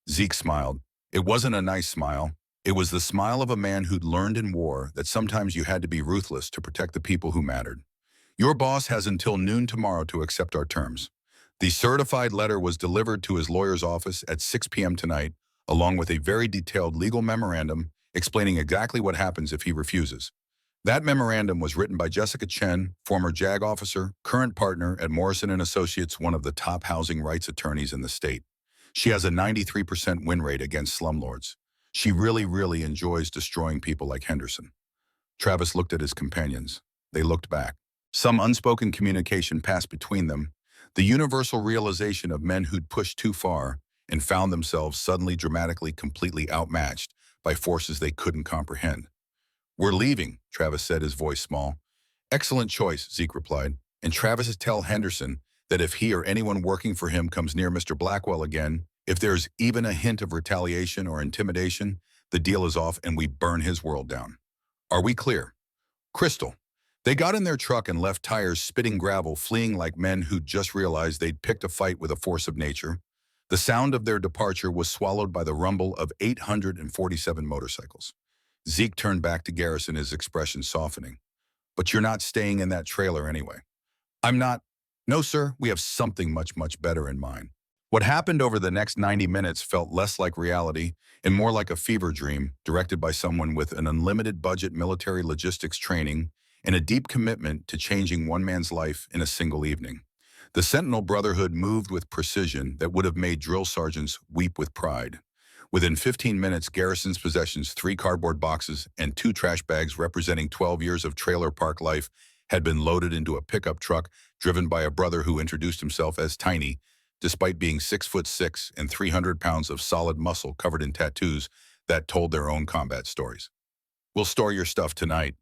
Zeke smiled. It wasn't a nice smile. It was the smile of a man who'd learned in war that sometimes you had to be ruthless to protect the people who mattered. Your boss has until noon tomorrow to accept our terms. The certified letter was delivered to his lawyer's office at 6 p.m. tonight, along with a very detailed legal memorandum explaining exactly what happens if he refuses. That memorandum was written by Jessica Chen, former JAG officer, current partner at Morrison & Associates, one of the top housing rights attorneys in the state. She has a 93% win rate against slumlords. She really enjoys destroying people like Henderson. Travis looked at his companions. They looked back. Some unspoken communication passed between them, the universal realization of men who'd pushed too far and found themselves suddenly, dramatically, completely outmatched by forces they couldn't comprehend. We're leaving, Travis said, his voice small. Excellent choice, Zeke replied. And Travis is tell Henderson that if he or anyone working for him comes near Mr. Blackwell again, if there's even a hint of retaliation or intimidation, the deal is off and we burn his world down. Are we clear? Crystal. They got in their truck and left tires spitting gravel, fleeing like men who'd just realized they'd picked a fight with a force of nature. The sound of their departure was swallowed by the rumble of 847 motorcycles. Zeke turned back to Garrison, his expression softening. But you're not staying in that trailer anyway. I'm not. No, sir, we have something much better in mind. What happened over the next 90 minutes felt less like reality and more like a fever dream directed by someone with an unlimited budget military logistics training and a deep commitment to changing one man's life in a single evening. The Sentinel Brotherhood moved with precision that would have made drill sergeants weep with pride. Within 15 minutes, Garrison's possessions, 3 cardboard boxes and 2 trash bags representing 12 years of trailer park life, had been loaded into a pickup truck driven by a brother who introduced himself as Tiny, despite being 6'6" and 300 pounds of solid muscle covered in tattoos that told their own combat stories. We'll store your stuff tonight.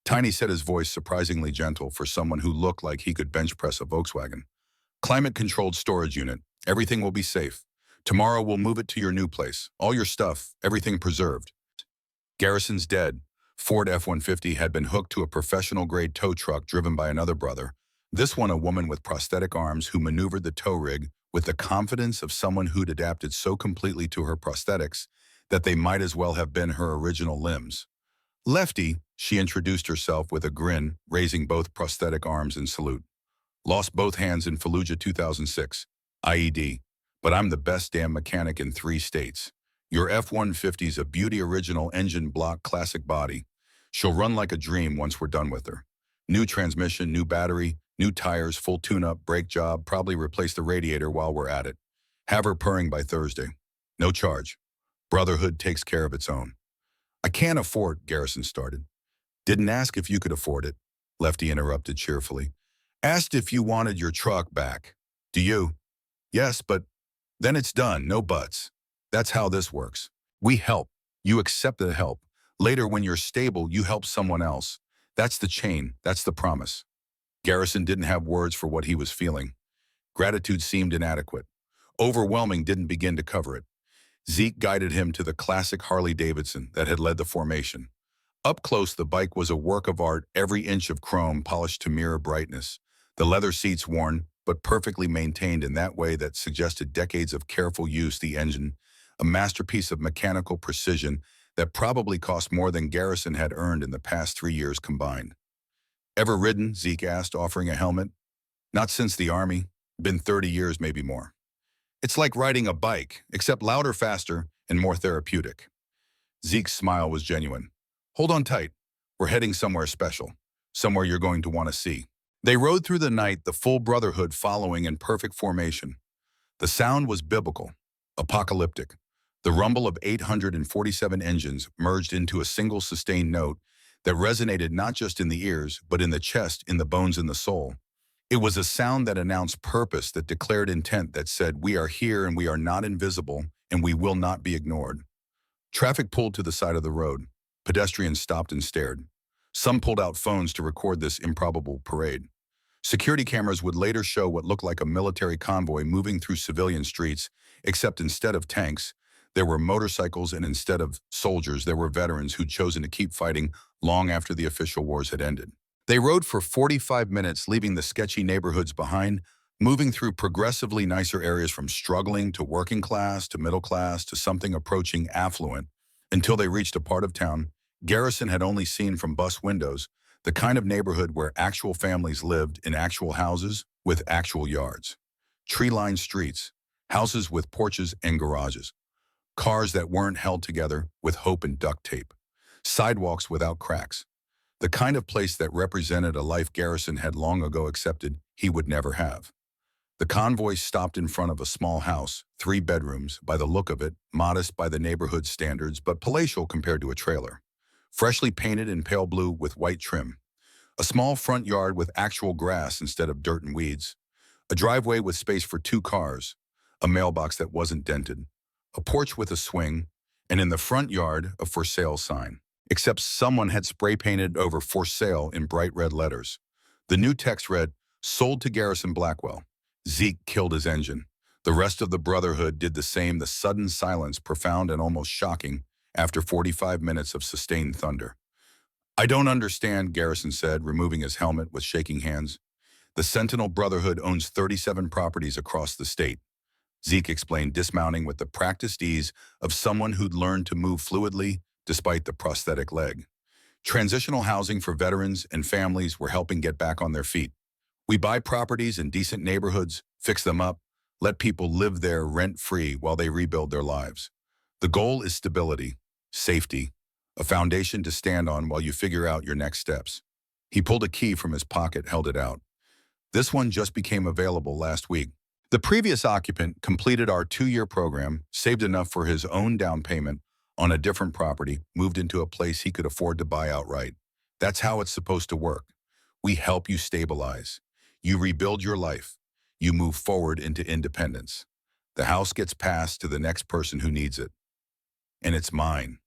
Tiny said, his voice surprisingly gentle for someone who looked like he could bench press a Volkswagen. Climate-controlled storage unit. Everything will be safe. Tomorrow we'll move it to your new place. All your stuff, everything preserved. Garrison's dead. Ford F-150 had been hooked to a professional-grade tow truck driven by another brother. This one a woman with prosthetic arms who maneuvered the tow rig with the confidence of someone who'd adapted so completely to her prosthetics that they might as well have been her original limbs. Lefty, she introduced herself with a grin, raising both prosthetic arms in salute. Lost both hands in Fallujah 2006. IED. But I'm the best damn mechanic in 3 states. Your F-150's a beauty, original engine block, classic body. She'll run like a dream once we're done with her. New transmission, new battery, New tires, full tune-up, brake job, probably replace the radiator while we're at it. Have her purring by Thursday. No charge. Brotherhood takes care of its own. I can't afford, Garrison started. Didn't ask if you could afford it, Lefty interrupted cheerfully. Asked if you wanted your truck back. Do you? Yes, but then it's done, no buts. That's how this works. We help. You accept the help. Later, when you're stable, you help someone else. That's the chain. That's the promise. Garrison didn't have words for what he was feeling. Gratitude seemed inadequate. Overwhelming didn't begin to cover it. Zeke guided him to the classic Harley-Davidson that had led the formation. Up close, the bike was a work of art, every inch of chrome polished to mirror brightness. The leather seats worn, but perfectly maintained in that way that suggested decades of careful use. The engine, a masterpiece of mechanical precision that probably cost more than Garrison had earned in the past 3 years combined. Ever ridden? Zeke asked, offering a helmet. Not since the Army. Been 30 years, maybe more. It's like riding a bike, except louder, faster, and more therapeutic. Zeke's smile was genuine. Hold on tight. We're heading somewhere special. Somewhere you're going to want to see. They rode through the night, the full brotherhood following in perfect formation. The sound was biblical, apocalyptic. The rumble of 847 engines merged into a single sustained note that resonated not just in the ears, but in the chest, in the bones, in the soul. It was a sound that announced purpose, that declared intent, that said, we are here and we are not invisible and we will not be ignored. Traffic pulled to the side of the road. Pedestrians stopped and stared. Some pulled out phones to record this improbable parade. Security cameras would later show what looked like a military convoy moving through civilian streets, except instead of tanks, there were motorcycles, and instead of soldiers, there were veterans who'd chosen to keep fighting long after the official wars had ended. They rode for 45 minutes, leaving the sketchy neighborhoods behind, moving through progressively nicer areas from struggling to working class to middle class to something approaching affluent, until they reached a part of town Garrison had only seen from bus windows, the kind of neighborhood where actual families lived in actual houses with actual yards. Tree-lined streets, houses with porches and garages, cars that weren't held together with hope and duct tape, sidewalks without cracks, the kind of place that represented a life Garrison had long ago accepted he would never have. The convoy stopped in front of a small house, 3 bedrooms, by the look of it, modest by the neighborhood standards, but palatial compared to a trailer. Freshly painted in pale blue with white trim. A small front yard with actual grass instead of dirt and weeds. A driveway with space for 2 cars. A mailbox that wasn't dented. A porch with a swing. And in the front yard, a for sale sign. Except someone had spray painted over for sale in bright red letters. The new text read, sold to Garrison Blackwell. Zeke killed his engine. The rest of the brotherhood did the same, the sudden silence, profound and almost shocking, after 45 minutes of sustained thunder. I don't understand, Garrison said, removing his helmet with shaking hands. The Sentinel Brotherhood owns 37 properties across the state. Zeke explained, dismounting with the practiced ease of someone who'd learned to move fluidly despite the prosthetic leg. Transitional housing for veterans and families were helping get back on their feet. We buy properties in decent neighborhoods, fix them up, let people live there rent-free while they rebuild their lives. The goal is stability, safety, a foundation to stand on while you figure out your next steps. He pulled a key from his pocket, held it out. This one just became available last week. The previous occupant completed our 2-year program, saved enough for his own down payment on a different property, moved into a place he could afford to buy outright. That's how it's supposed to work. We help you stabilize. You rebuild your life. You move forward into independence. The house gets passed to the next person who needs it. And it's mine.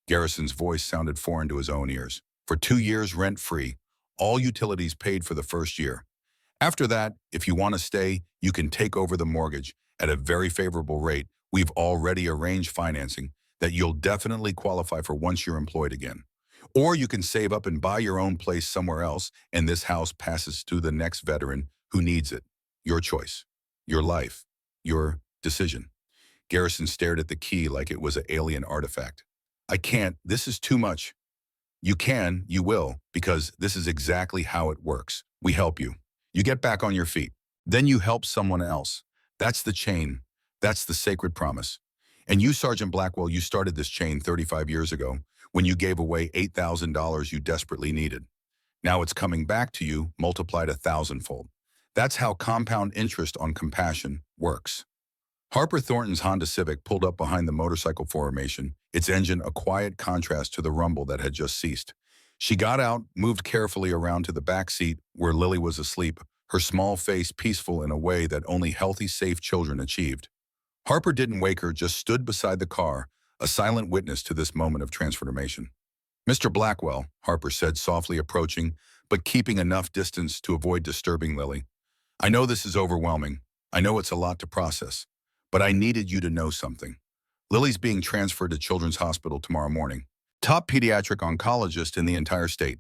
Garrison's voice sounded foreign to his own ears. For 2 years, rent-free, all utilities paid for the first year. After that, if you want to stay, you can take over the mortgage at a very favorable rate. We've already arranged financing that you'll definitely qualify for once you're employed again. Or you can save up and buy your own place somewhere else, and this house passes to the next veteran who needs it. Your choice, your life, your decision. Garrison stared at the key like it was an alien artifact. I can't, this is too much. You can, you will, because this is exactly how it works. We help you. You get back on your feet. Then you help someone else. That's the chain. That's the sacred promise. And you, Sergeant Blackwell, you started this chain 35 years ago when you gave away $8,000 you desperately needed. Now it's coming back to you, multiplied 1,000-fold. That's how compound interest on compassion works. Harper Thornton's Honda Civic pulled up behind the motorcycle formation, its engine a quiet contrast to the rumble that had just ceased. She got out, moved carefully around to the back seat where Lily was asleep, her small face peaceful in a way that only healthy, safe children achieved. Harper didn't wake her, just stood beside the car, a silent witness to this moment of transformation. "Mr. Blackwell," Harper said, softly approaching, but keeping enough distance to avoid disturbing Lily. "I know this is overwhelming. I know it's a lot to process. But I needed you to know something. Lily's being transferred to Children's Hospital tomorrow morning. Top pediatric oncologist in the entire state.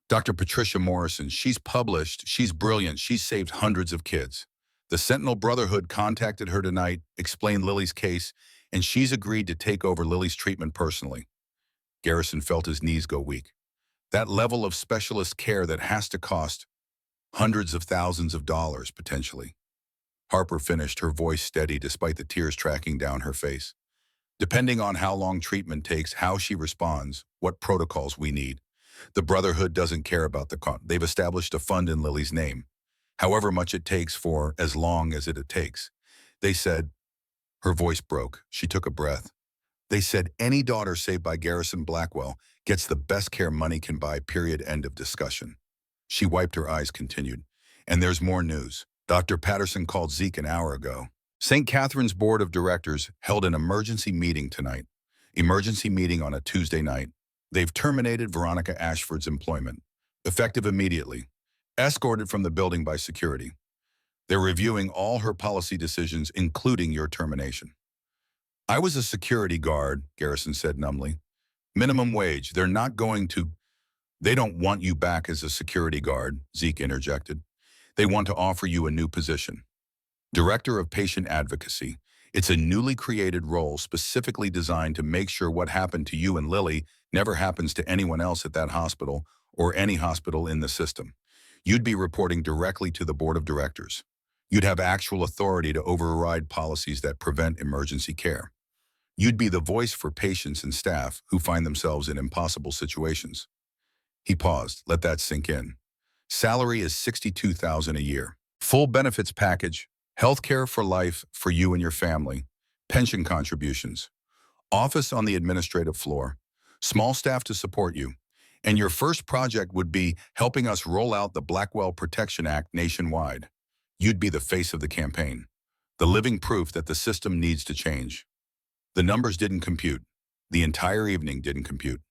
Dr. Patricia Morrison, she's published, she's brilliant, she's saved hundreds of kids. The Sentinel Brotherhood contacted her tonight, explained Lily's case, and she's agreed to take over Lily's treatment personally." Garrison felt his knees go weak. That level of specialist care that has to cost hundreds of thousands of dollars, potentially. Harper finished, her voice steady despite the tears tracking down her face. "Depending on how long treatment takes, how she responds, what protocols we need. The Brotherhood doesn't care about the cost. They've established a fund in Lily's name. However much it takes for as long as it takes. They said," her voice broke. She took a breath. "They said any daughter saved by Garrison Blackwell gets the best care money can buy, period, end of discussion." She wiped her eyes, continued. "And there's more news. Dr. Patterson called Zeke an hour ago. St. Catherine's Board of Directors held an emergency meeting tonight. Emergency meeting on a Tuesday night. They've terminated Veronica Ashford's employment, effective immediately, escorted from the building by security. They're reviewing all her policy decisions, including your termination." "I was a security guard," Garrison said numbly. "Minimum wage. They're not going to—" "They don't want you back as a security guard," Zeke interjected. "They want to offer you a new position. Director of Patient Advocacy. It's a newly created role specifically designed to make sure what happened to you and Lily never happens to anyone else at that hospital or any hospital in the system. You'd be reporting directly to the Board of Directors. You'd have actual authority to override policies that prevent emergency care. You'd be the voice for patients and staff who find themselves in impossible situations." He paused. Let that sink in. "Salary is $62,000 a year. Full benefits package. Healthcare for life for you and your family. Pension contributions. Office on the administrative floor. Small staff to support you. And your first project would be helping us roll out the Blackwell Protection Act nationwide. You'd be the face of the campaign. The living proof that the system needs to change." The numbers didn't compute. The entire evening didn't compute.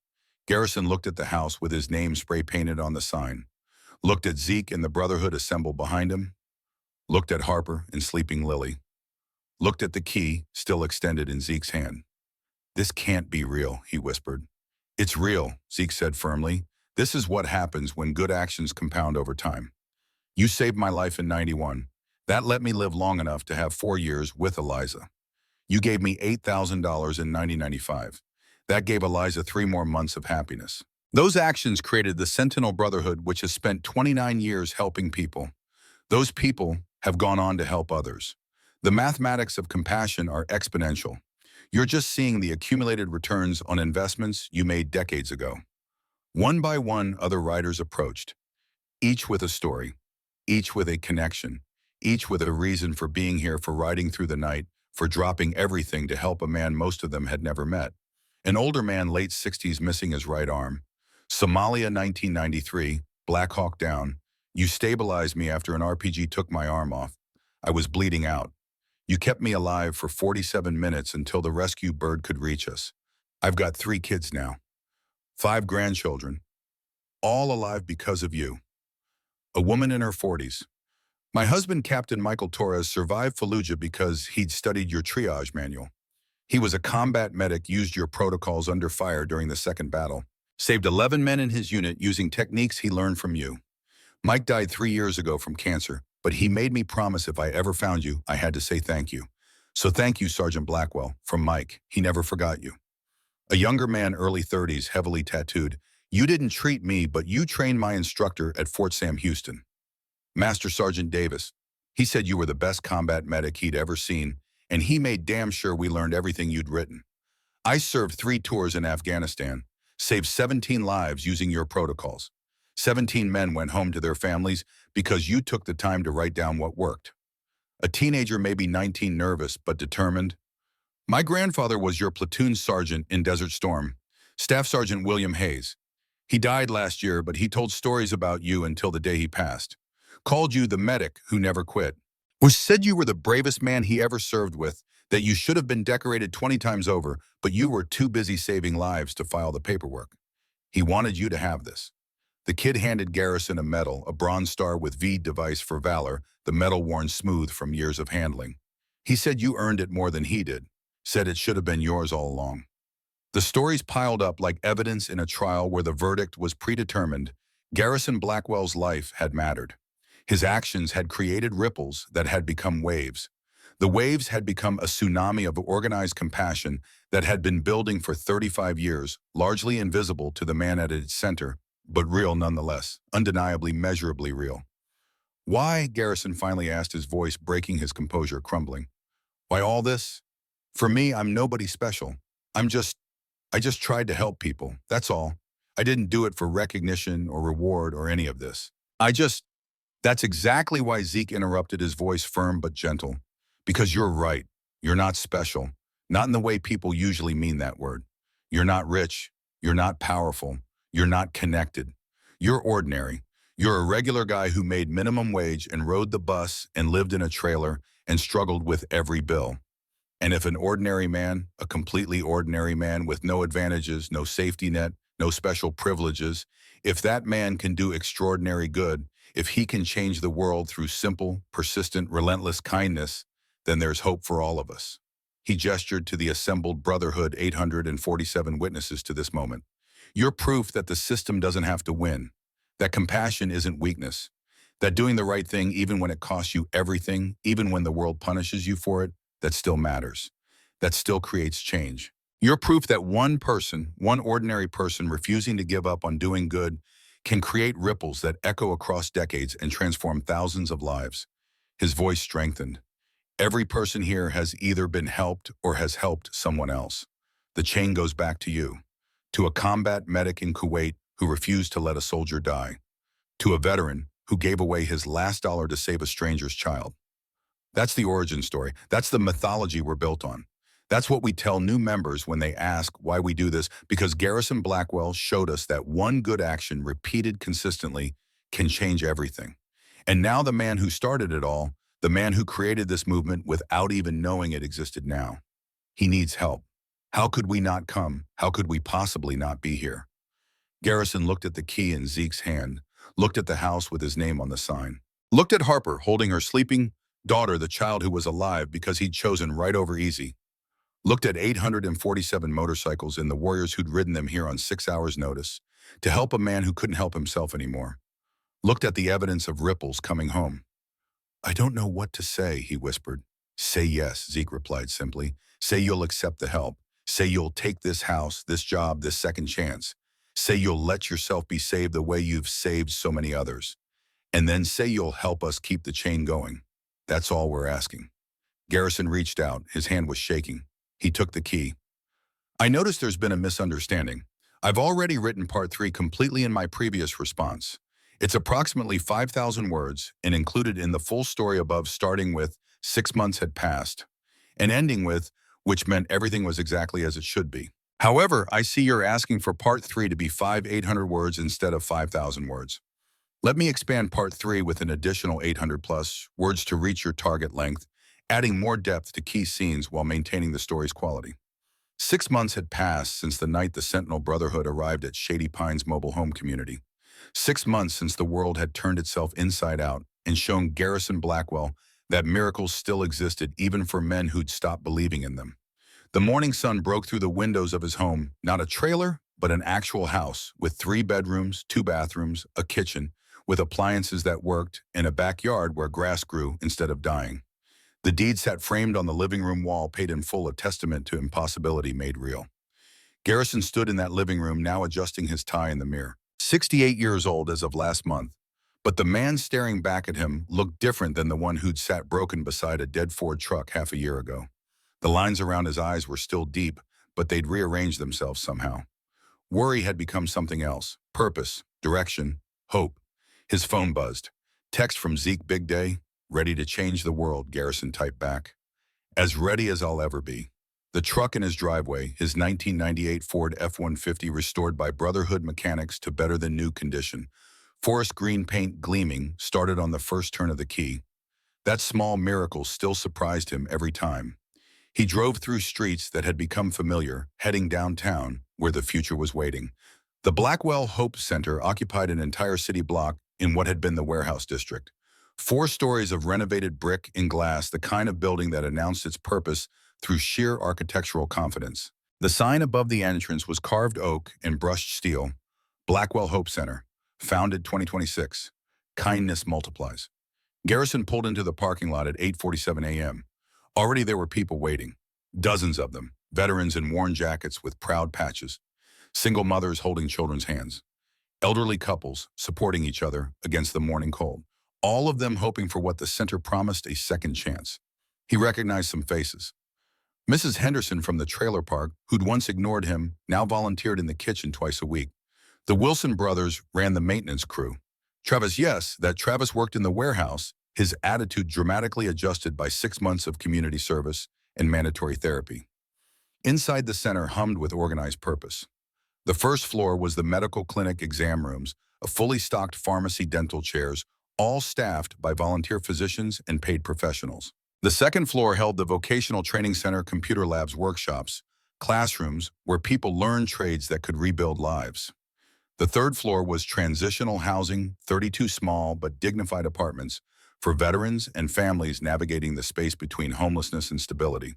Garrison looked at the house with his name spray-painted on the sign. Looked at Zeke and the Brotherhood assembled behind him. Looked at Harper and sleeping Lily. Looked at the key, still extended in Zeke's hand. "This can't be real," he whispered. "It's real," Zeke said firmly. "This is what happens when good actions compound over time. You saved my life in '91. That let me live long enough to have 4 years with Eliza. You gave me $8,000 in 1995. That gave Eliza 3 more months of happiness. Those actions created the Sentinel Brotherhood, which has spent 29 years helping people. Those people have gone on to help others. The mathematics of compassion are exponential. You're just seeing the accumulated returns on investments you made decades ago." One by one, other riders approached, each with a story, each with a connection, each with a reason for being here, for riding through the night, for dropping everything to help a man most of them had never met. An older man, late 60s, missing his right arm. Somalia, 1993, Black Hawk Down. "You stabilized me after an RPG took my arm off. I was bleeding out. You kept me alive for 47 minutes until the rescue bird could reach us. I've got 3 kids now. 5 grandchildren. All alive because of you." A woman in her 40s. "My husband, Captain Michael Torres, survived Fallujah because he'd studied your triage manual. He was a combat medic, used your protocols under fire during the second battle. Saved 11 men in his unit using techniques he learned from you. Mike died 3 years ago from cancer, but he made me promise if I ever found you, I had to say thank you. So thank you, Sergeant Blackwell, from Mike. He never forgot you." A younger man, early 30s, heavily tattooed. "You didn't treat me, but you trained my instructor at Fort Sam Houston. Master Sergeant Davis. He said you were the best combat medic he'd ever seen, and he made damn sure we learned everything you'd written. I served 3 tours in Afghanistan, saved 17 lives using your protocols. 17 men went home to their families because you took the time to write down what worked. A teenager may be 19, nervous but determined. My grandfather was your platoon sergeant in Desert Storm, Staff Sergeant William Hayes. He died last year, but he told stories about you until the day he passed. Called you the medic who never quit. Or said you were the bravest man he ever served with, that you should have been decorated 20 times over, but you were too busy saving lives to file the paperwork. He wanted you to have this. The kid handed Garrison a medal, a bronze star with V device for valor, the medal worn smooth from years of handling. He said you earned it more than he did, said it should have been yours all along. The stories piled up like evidence in a trial where the verdict was predetermined. Garrison Blackwell's life had mattered. His actions had created ripples that had become waves. The waves had become a tsunami of organized compassion that had been building for 35 years, largely invisible to the man at its center, but real nonetheless, undeniably, measurably real. Why? Garrison finally asked, his voice breaking, his composure crumbling. Why all this? For me, I'm nobody special. I just tried to help people, that's all. I didn't do it for recognition or reward or any of this. That's exactly why Zeke interrupted, his voice firm but gentle. Because you're right. You're not special. Not in the way people usually mean that word. You're not rich. You're not powerful. You're not connected. You're ordinary. You're a regular guy who made minimum wage and rode the bus and lived in a trailer and struggled with every bill. And if an ordinary man, a completely ordinary man with no advantages, no safety net, no special privileges, if that man can do extraordinary good, if he can change the world through simple, persistent, relentless kindness, then there's hope for all of us. He gestured to the assembled brotherhood, 847 witnesses to this moment. You're proof that the system doesn't have to win, that compassion isn't weakness, that doing the right thing even when it costs you everything, even when the world punishes you for it, that still matters, that still creates change. You're proof that one person, one ordinary person refusing to give up on doing good can create ripples that echo across decades and transform thousands of lives. His voice strengthened. Every person here has either been helped or has helped someone else. The chain goes back to you, to a combat medic in Kuwait who refused to let a soldier die, to a veteran who gave away his last dollar to save a stranger's child. That's the origin story. That's the mythology we're built on. That's what we tell new members when they ask why we do this, because Garrison Blackwell showed us that one good action repeated consistently can change everything. And now the man who started it all, the man who created this movement without even knowing it existed now, he needs help. How could we not come? How could we possibly not be here? Garrison looked at the key in Zeke's hand, looked at the house with his name on the sign, looked at Harper holding her sleeping daughter, the child who was alive because he'd chosen right over easy, looked at 847 motorcycles and the warriors who'd ridden them here on 6 hours' notice to help a man who couldn't help himself anymore, looked at the evidence of ripples coming home. I don't know what to say, he whispered. Say yes, Zeke replied simply. Say you'll accept the help. Say you'll take this house, this job, this second chance. Say you'll let yourself be saved the way you've saved so many others. And then say you'll help us keep the chain going. That's all we're asking. Garrison reached out. His hand was shaking. He took the key. I noticed there's been a misunderstanding. I've already written part 3 completely in my previous response. It's approximately 5,000 words and included in the full story above, starting with 6 months had passed and ending with, which meant everything was exactly as it should be. However, I see you're asking for part 3 to be 800 words instead of 5,000 words. Let me expand part 3 with an additional 800 plus words to reach your target length, adding more depth to key scenes while maintaining the story's quality. 6 months had passed since the night the Sentinel Brotherhood arrived at Shady Pines mobile home community. 6 months since the world had turned itself inside out and shown Garrison Blackwell that miracles still existed even for men who'd stopped believing in them. The morning sun broke through the windows of his home, not a trailer, but an actual house with 3 bedrooms, 2 bathrooms, a kitchen, with appliances that worked, and a backyard where grass grew instead of dying. The deed sat framed on the living room wall, paid in full, a testament to impossibility made real. Garrison stood in that living room, now adjusting his tie in the mirror. 68 years old as of last month. But the man staring back at him looked different than the one who'd sat broken beside a dead Ford truck half a year ago. The lines around his eyes were still deep, but they'd rearranged themselves somehow. Worry had become something else. Purpose, direction, Hope. His phone buzzed. Text from Zeke Big Day. Ready to change the world, Garrison typed back. As ready as I'll ever be. The truck in his driveway, his 1998 Ford F-150 restored by Brotherhood mechanics to better-than-new condition. Forest green paint gleaming, started on the first turn of the key. That small miracle still surprised him every time. He drove through streets that had become familiar, heading downtown, where the future was waiting. The Blackwell Hope Center occupied an entire city block in what had been the warehouse district. 4 stories of renovated brick and glass, the kind of building that announced its purpose through sheer architectural confidence. The sign above the entrance was carved oak and brushed steel. Blackwell Hope Center, founded 2026. Kindness multiplies. Garrison pulled into the parking lot at 8:47 a.m. Already there were people waiting. Dozens of them, veterans in worn jackets with proud patches. Single mothers holding children's hands. Elderly couples supporting each other against the morning cold. All of them hoping for what the center promised, a second chance. He recognized some faces. Mrs. Henderson from the trailer park, who'd once ignored him, now volunteered in the kitchen twice a week. The Wilson brothers ran the maintenance crew. Travis worked in the warehouse, his attitude dramatically adjusted by 6 months of community service and mandatory therapy. Inside the center hummed with organized purpose. The first floor was the medical clinic exam rooms, a fully stocked pharmacy, dental chairs, all staffed by volunteer physicians and paid professionals. The second floor held the vocational training center, computer labs, workshops, classrooms where people learned trades that could rebuild lives. The third floor was transitional housing, 32 small but dignified apartments for veterans and families navigating the space between homelessness and stability.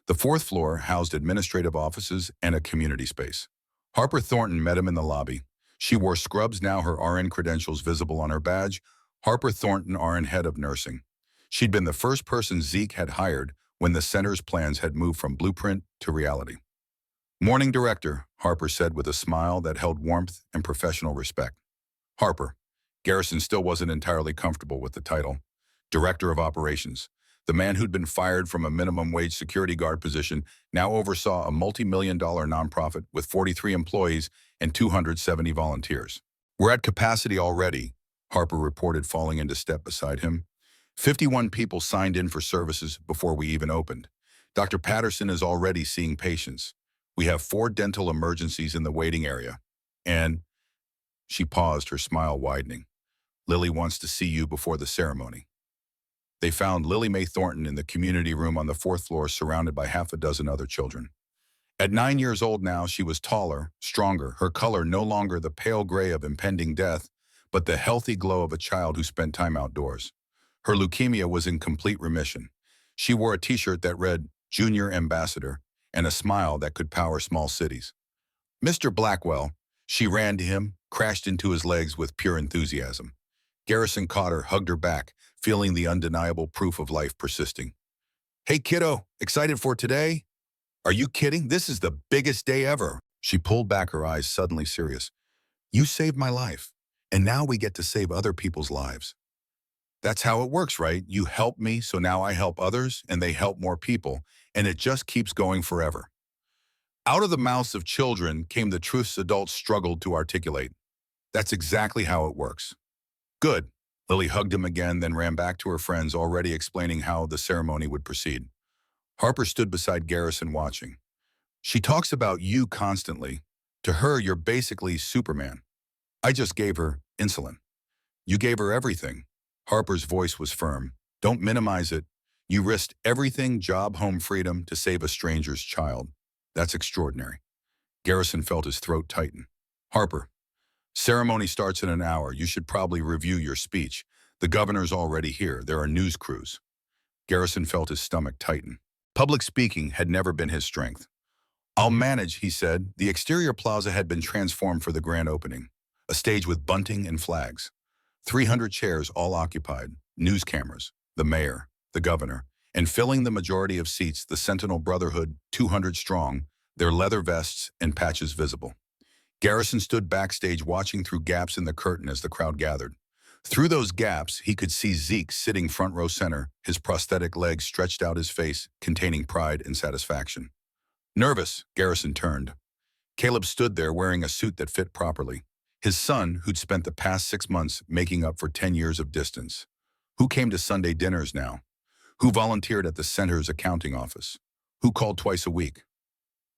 The fourth floor housed administrative offices and a community space. Harper Thornton met him in the lobby. She wore scrubs, now her RN credentials visible on her badge. Harper Thornton, RN head of nursing. She'd been the first person Zeke had hired when the center's plans had moved from blueprint to reality. Morning director, Harper said with a smile that held warmth and professional respect. Harper. Garrison still wasn't entirely comfortable with the title. Director of operations. The man who'd been fired from a minimum wage security guard position now oversaw a multi-million-dollar nonprofit with 43 employees and 270 volunteers. We're at capacity already, Harper reported, falling into step beside him. 51 people signed in for services before we even opened. Dr. Patterson is already seeing patients. We have 4 dental emergencies in the waiting area. And she paused, her smile widening. Lily wants to see you before the ceremony. They found Lily Mae Thornton in the community room on the 4th floor, surrounded by half a dozen other children. At 9 years old now, she was taller, stronger, her color no longer the pale gray of impending death, but the healthy glow of a child who spent time outdoors. Her leukemia was in complete remission. She wore a t-shirt that read, Junior Ambassador, and a smile that could power small cities. Mr. Blackwell, she ran to him, crashed into his legs with pure enthusiasm. Garrison caught her, hugged her back, feeling the undeniable proof of life persisting. Hey kiddo, excited for today? Are you kidding? This is the biggest day ever. She pulled back, her eyes suddenly serious. You saved my life, and now we get to save other people's lives. That's how it works, right? You help me, so now I help others, and they help more people, and it just keeps going forever. Out of the mouths of children came the truths adults struggled to articulate. That's exactly how it works. Good. Lily hugged him again, then ran back to her friends, already explaining how the ceremony would proceed. Harper stood beside Garrison, watching. She talks about you constantly. To her, you're basically Superman. I just gave her insulin. You gave her everything. Harper's voice was firm. Don't minimize it. You risked everything, job, home, freedom, to save a stranger's child. That's extraordinary. Garrison felt his throat tighten. Harper, ceremony starts in an hour. You should probably review your speech. The governor's already here. There are news crews. Garrison felt his stomach tighten. Public speaking had never been his strength. I'll manage, he said. The exterior plaza had been transformed for the grand opening. A stage with bunting and flags. 300 chairs all occupied, news cameras, the mayor, the governor, and filling the majority of seats, the Sentinel Brotherhood, 200 strong, their leather vests and patches visible. Garrison stood backstage, watching through gaps in the curtain as the crowd gathered. Through those gaps, he could see Zeke sitting front row center, his prosthetic legs stretched out, his face containing pride and satisfaction. Nervous, Garrison turned. Caleb stood there wearing a suit that fit properly. His son, who'd spent the past 6 months making up for 10 years of distance. Who came to Sunday dinners now? Who volunteered at the center's accounting office? Who called twice a week?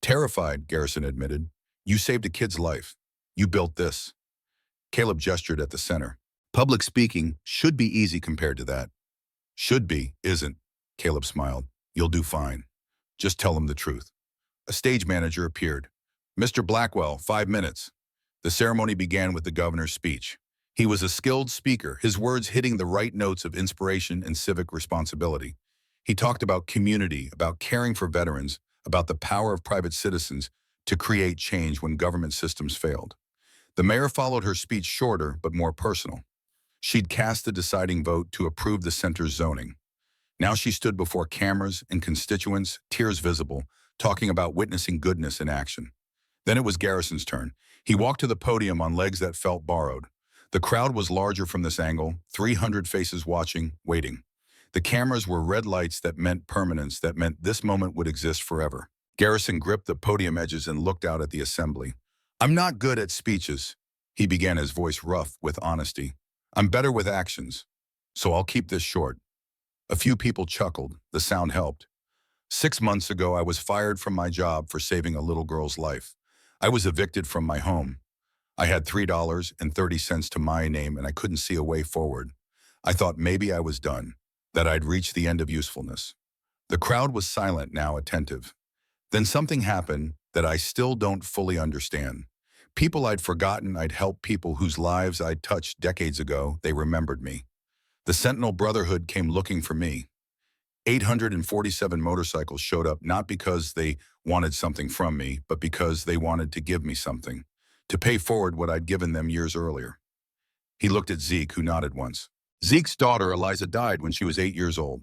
Terrified, Garrison admitted. You saved a kid's life. You built this. Caleb gestured at the center. Public speaking should be easy compared to that. Should be, isn't. Caleb smiled. You'll do fine. Just tell him the truth. A stage manager appeared. Mr. Blackwell, 5 minutes. The ceremony began with the governor's speech. He was a skilled speaker, his words hitting the right notes of inspiration and civic responsibility. He talked about community, about caring for veterans, about the power of private citizens to create change when government systems failed. The mayor followed her speech shorter but more personal. She'd cast the deciding vote to approve the center's zoning. Now she stood before cameras and constituents, tears visible, talking about witnessing goodness in action. Then it was Garrison's turn. He walked to the podium on legs that felt borrowed. The crowd was larger from this angle, 300 faces watching, waiting. The cameras were red lights that meant permanence, that meant this moment would exist forever. Garrison gripped the podium edges and looked out at the assembly. I'm not good at speeches, he began, his voice rough with honesty. I'm better with actions, so I'll keep this short. A few people chuckled. The sound helped. 6 months ago, I was fired from my job for saving a little girl's life. I was evicted from my home. I had $3.30 to my name and I couldn't see a way forward. I thought maybe I was done, that I'd reached the end of usefulness. The crowd was silent now, attentive. Then something happened that I still don't fully understand. People I'd forgotten I'd helped, people whose lives I'd touched decades ago, they remembered me. The Sentinel Brotherhood came looking for me. 847 motorcycles showed up not because they wanted something from me, but because they wanted to give me something, to pay forward what I'd given them years earlier. He looked at Zeke, who nodded once. Zeke's daughter, Eliza, died when she was 8 years old.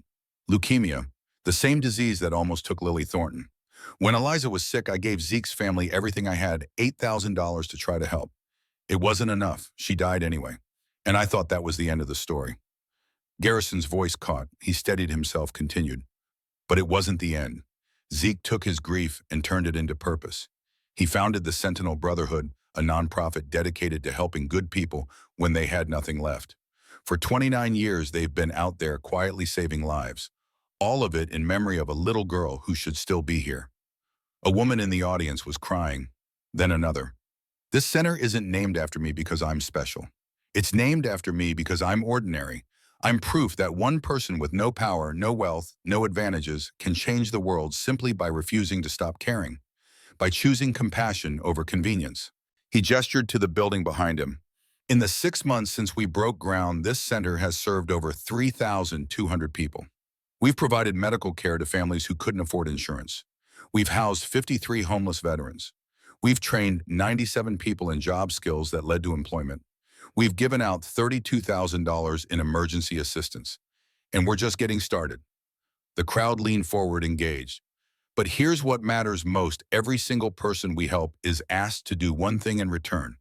Leukemia, the same disease that almost took Lily Thornton. When Eliza was sick, I gave Zeke's family everything I had, $8,000 to try to help. It wasn't enough. She died anyway. And I thought that was the end of the story. Garrison's voice caught. He steadied himself, continued. But it wasn't the end. Zeke took his grief and turned it into purpose. He founded the Sentinel Brotherhood, a nonprofit dedicated to helping good people when they had nothing left. For 29 years, they've been out there quietly saving lives. All of it in memory of a little girl who should still be here. A woman in the audience was crying, then another. This center isn't named after me because I'm special. It's named after me because I'm ordinary. I'm proof that one person with no power, no wealth, no advantages can change the world simply by refusing to stop caring, by choosing compassion over convenience. He gestured to the building behind him. In the 6 months since we broke ground, this center has served over 3,200 people. We've provided medical care to families who couldn't afford insurance. We've housed 53 homeless veterans. We've trained 97 people in job skills that led to employment. We've given out $32,000 in emergency assistance. And we're just getting started. The crowd leaned forward, engaged. But here's what matters most. Every single person we help is asked to do one thing in return.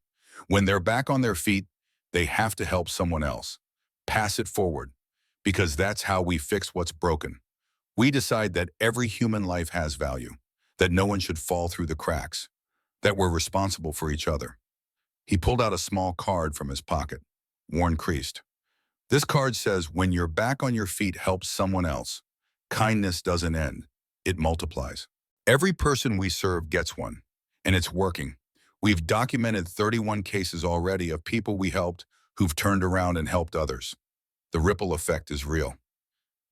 When they're back on their feet, they have to help someone else. Pass it forward. Because that's how we fix what's broken. We decide that every human life has value, that no one should fall through the cracks, that we're responsible for each other. He pulled out a small card from his pocket, worn creased. This card says, when you're back on your feet, help someone else. Kindness doesn't end, it multiplies. Every person we serve gets one, and it's working. We've documented 31 cases already of people we helped who've turned around and helped others. The ripple effect is real.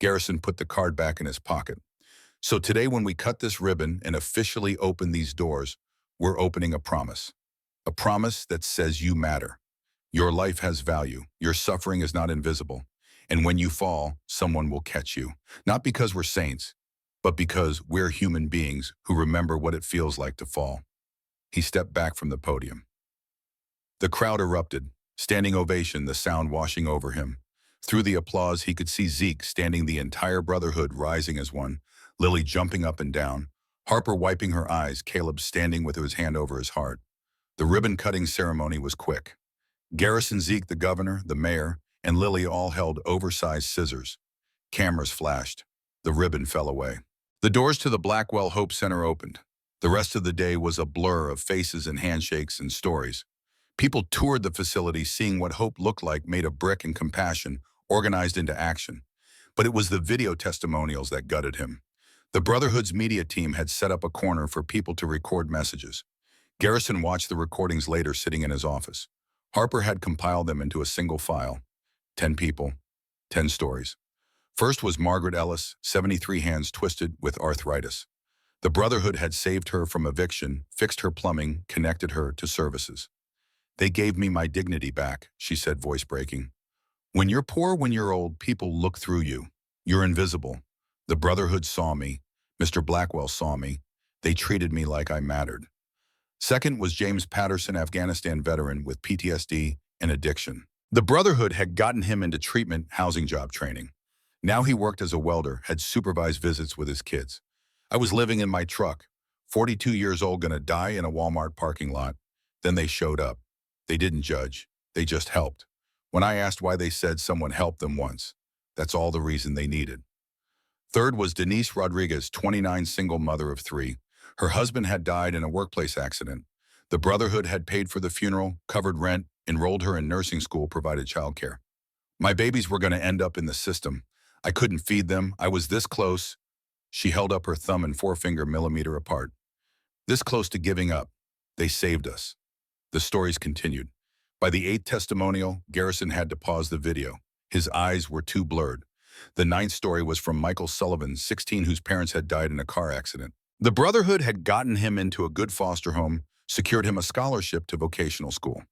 Garrison put the card back in his pocket. So today, when we cut this ribbon and officially open these doors, we're opening a promise. A promise that says you matter. Your life has value. Your suffering is not invisible. And when you fall, someone will catch you. Not because we're saints, but because we're human beings who remember what it feels like to fall. He stepped back from the podium. The crowd erupted, standing ovation, the sound washing over him. Through the applause, he could see Zeke standing, the entire brotherhood rising as one, Lily jumping up and down, Harper wiping her eyes, Caleb standing with his hand over his heart. The ribbon-cutting ceremony was quick. Garrison, Zeke, the governor, the mayor, and Lily all held oversized scissors. Cameras flashed. The ribbon fell away. The doors to the Blackwell Hope Center opened. The rest of the day was a blur of faces and handshakes and stories. People toured the facility, seeing what hope looked like made of brick and compassion, organized into action. But it was the video testimonials that gutted him. The Brotherhood's media team had set up a corner for people to record messages. Garrison watched the recordings later sitting in his office. Harper had compiled them into a single file. 10 people, 10 stories. First was Margaret Ellis, 73, hands twisted with arthritis. The Brotherhood had saved her from eviction, fixed her plumbing, connected her to services. They gave me my dignity back, she said, voice breaking. When you're poor, when you're old, people look through you. You're invisible. The Brotherhood saw me. Mr. Blackwell saw me. They treated me like I mattered. Second was James Patterson, Afghanistan veteran with PTSD and addiction. The Brotherhood had gotten him into treatment, housing job training. Now he worked as a welder, had supervised visits with his kids. I was living in my truck, 42 years old, gonna die in a Walmart parking lot. Then they showed up. They didn't judge. They just helped. When I asked why, they said someone helped them once. That's all the reason they needed. Third was Denise Rodriguez, 29, single mother of 3. Her husband had died in a workplace accident. The Brotherhood had paid for the funeral, covered rent, enrolled her in nursing school, provided childcare. My babies were going to end up in the system. I couldn't feed them. I was this close. She held up her thumb and forefinger millimeter apart. This close to giving up. They saved us. The stories continued. By the 8th testimonial, Garrison had to pause the video. His eyes were too blurred. The 9th story was from Michael Sullivan, 16, whose parents had died in a car accident. The Brotherhood had gotten him into a good foster home, secured him a scholarship to vocational school.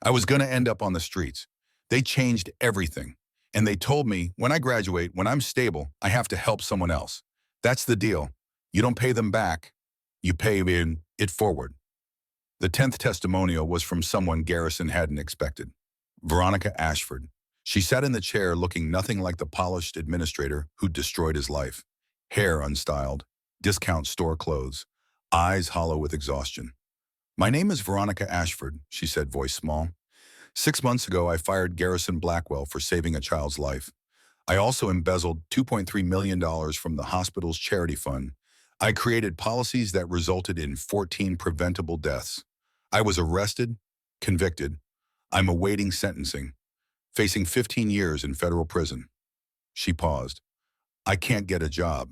I was going to end up on the streets. They changed everything. And they told me, when I graduate, when I'm stable, I have to help someone else. That's the deal. You don't pay them back. You pay it forward. The 10th testimonial was from someone Garrison hadn't expected. Veronica Ashford. She sat in the chair looking nothing like the polished administrator who'd destroyed his life. Hair unstyled, discount store clothes, eyes hollow with exhaustion. My name is Veronica Ashford, she said, voice small. 6 months ago, I fired Garrison Blackwell for saving a child's life. I also embezzled $2.3 million from the hospital's charity fund. I created policies that resulted in 14 preventable deaths. I was arrested, convicted. I'm awaiting sentencing, facing 15 years in federal prison. She paused. I can't get a job.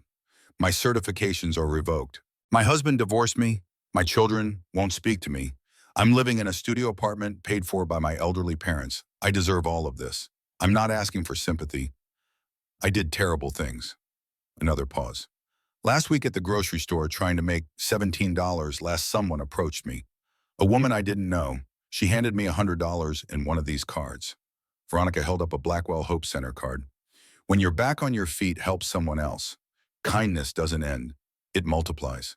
My certifications are revoked. My husband divorced me. My children won't speak to me. I'm living in a studio apartment paid for by my elderly parents. I deserve all of this. I'm not asking for sympathy. I did terrible things. Another pause. Last week at the grocery store, trying to make $17, someone approached me. A woman I didn't know. She handed me $100 and one of these cards. Veronica held up a Blackwell Hope Center card. When you're back on your feet, help someone else. Kindness doesn't end. It multiplies.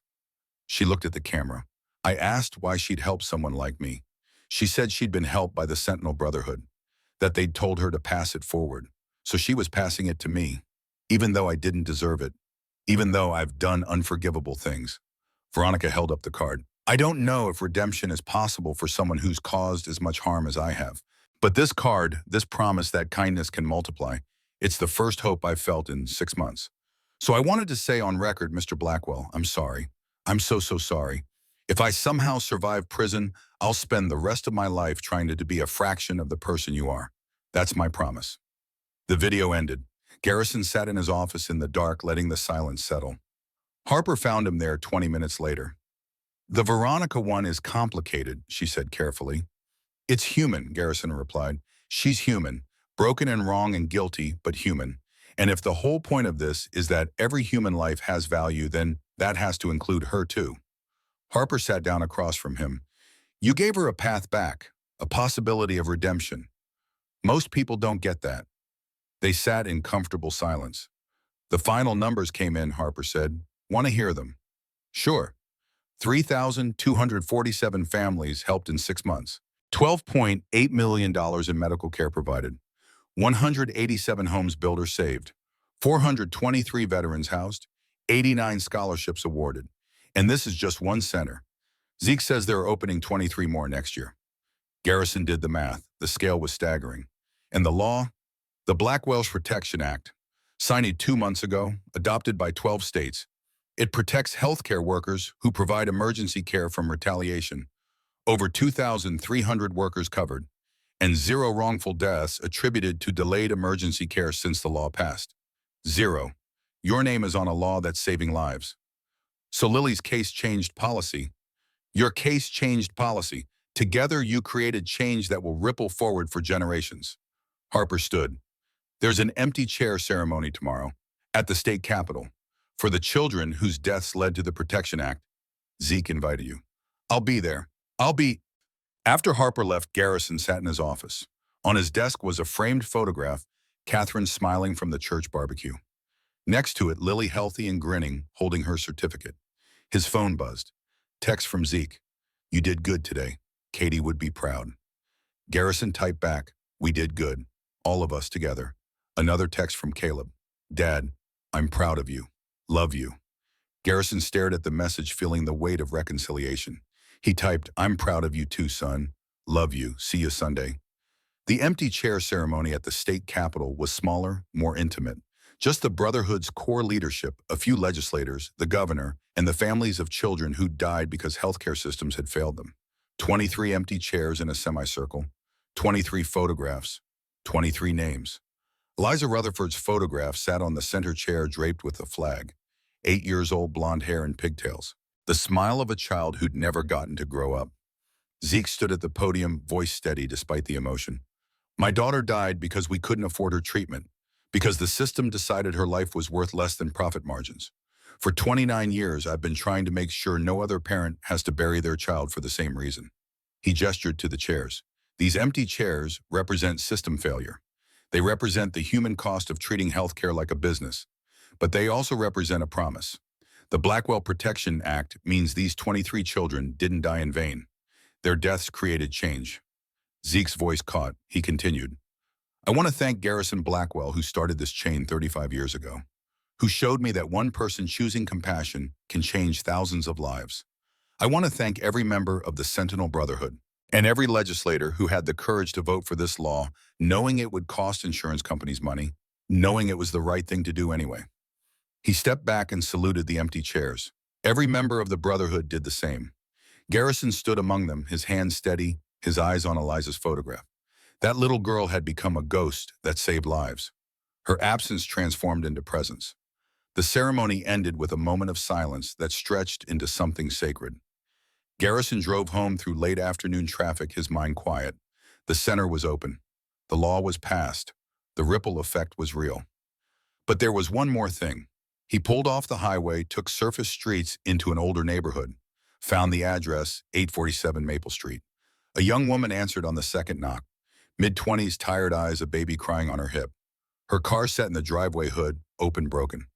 She looked at the camera. I asked why she'd help someone like me. She said she'd been helped by the Sentinel Brotherhood, that they'd told her to pass it forward. So she was passing it to me, even though I didn't deserve it, even though I've done unforgivable things. Veronica held up the card. I don't know if redemption is possible for someone who's caused as much harm as I have. But this card, this promise that kindness can multiply, it's the first hope I've felt in 6 months. So I wanted to say on record, Mr. Blackwell, I'm sorry. I'm so sorry. If I somehow survive prison, I'll spend the rest of my life trying to be a fraction of the person you are. That's my promise. The video ended. Garrison sat in his office in the dark, letting the silence settle. Harper found him there 20 minutes later. The Veronica one is complicated, she said carefully. It's human, Garrison replied. She's human, broken and wrong and guilty, but human. And if the whole point of this is that every human life has value, then that has to include her too. Harper sat down across from him. You gave her a path back, a possibility of redemption. Most people don't get that. They sat in comfortable silence. The final numbers came in, Harper said. Want to hear them? Sure. 3,247 families helped in 6 months. $12.8 million in medical care provided. 187 homes built or saved. 423 veterans housed. 89 scholarships awarded. And this is just one center. Zeke says they're opening 23 more next year. Garrison did the math. The scale was staggering. And the law? The Black Welsh Protection Act, signed 2 months ago, adopted by 12 states. It protects healthcare workers who provide emergency care from retaliation. Over 2,300 workers covered, and zero wrongful deaths attributed to delayed emergency care since the law passed. Zero. Your name is on a law that's saving lives. So Lily's case changed policy. Your case changed policy. Together you created change that will ripple forward for generations. Harper stood. There's an empty chair ceremony tomorrow at the state capitol for the children whose deaths led to the Protection Act. Zeke invited you. I'll be there. I'll be. After Harper left, Garrison sat in his office. On his desk was a framed photograph, Catherine smiling from the church barbecue. Next to it, Lily healthy and grinning, holding her certificate. His phone buzzed. Text from Zeke. You did good today. Katie would be proud. Garrison typed back. We did good. All of us together. Another text from Caleb. Dad, I'm proud of you. Love you. Garrison stared at the message, feeling the weight of reconciliation. He typed, I'm proud of you too, son. Love you. See you Sunday. The empty chair ceremony at the state capitol was smaller, more intimate. Just the Brotherhood's core leadership, a few legislators, the governor, and the families of children who died because healthcare systems had failed them. 23 empty chairs in a semicircle, 23 photographs, 23 names. Eliza Rutherford's photograph sat on the center chair draped with a flag. 8 years old, blonde hair and pigtails. The smile of a child who'd never gotten to grow up. Zeke stood at the podium, voice steady despite the emotion. My daughter died because we couldn't afford her treatment, because the system decided her life was worth less than profit margins. For 29 years, I've been trying to make sure no other parent has to bury their child for the same reason. He gestured to the chairs. These empty chairs represent system failure. They represent the human cost of treating healthcare like a business, but they also represent a promise. The Blackwell Protection Act means these 23 children didn't die in vain. Their deaths created change. Zeke's voice caught. He continued. I want to thank Garrison Blackwell, who started this chain 35 years ago, who showed me that one person choosing compassion can change thousands of lives. I want to thank every member of the Sentinel Brotherhood and every legislator who had the courage to vote for this law, knowing it would cost insurance companies money, knowing it was the right thing to do anyway. He stepped back and saluted the empty chairs. Every member of the Brotherhood did the same. Garrison stood among them, his hands steady, his eyes on Eliza's photograph. That little girl had become a ghost that saved lives. Her absence transformed into presence. The ceremony ended with a moment of silence that stretched into something sacred. Garrison drove home through late afternoon traffic, his mind quiet. The center was open. The law was passed. The ripple effect was real. But there was one more thing. He pulled off the highway, took surface streets into an older neighborhood, found the address, 847 Maple Street. A young woman answered on the second knock. Mid-20s, tired eyes, a baby crying on her hip. Her car sat in the driveway hood, open broken.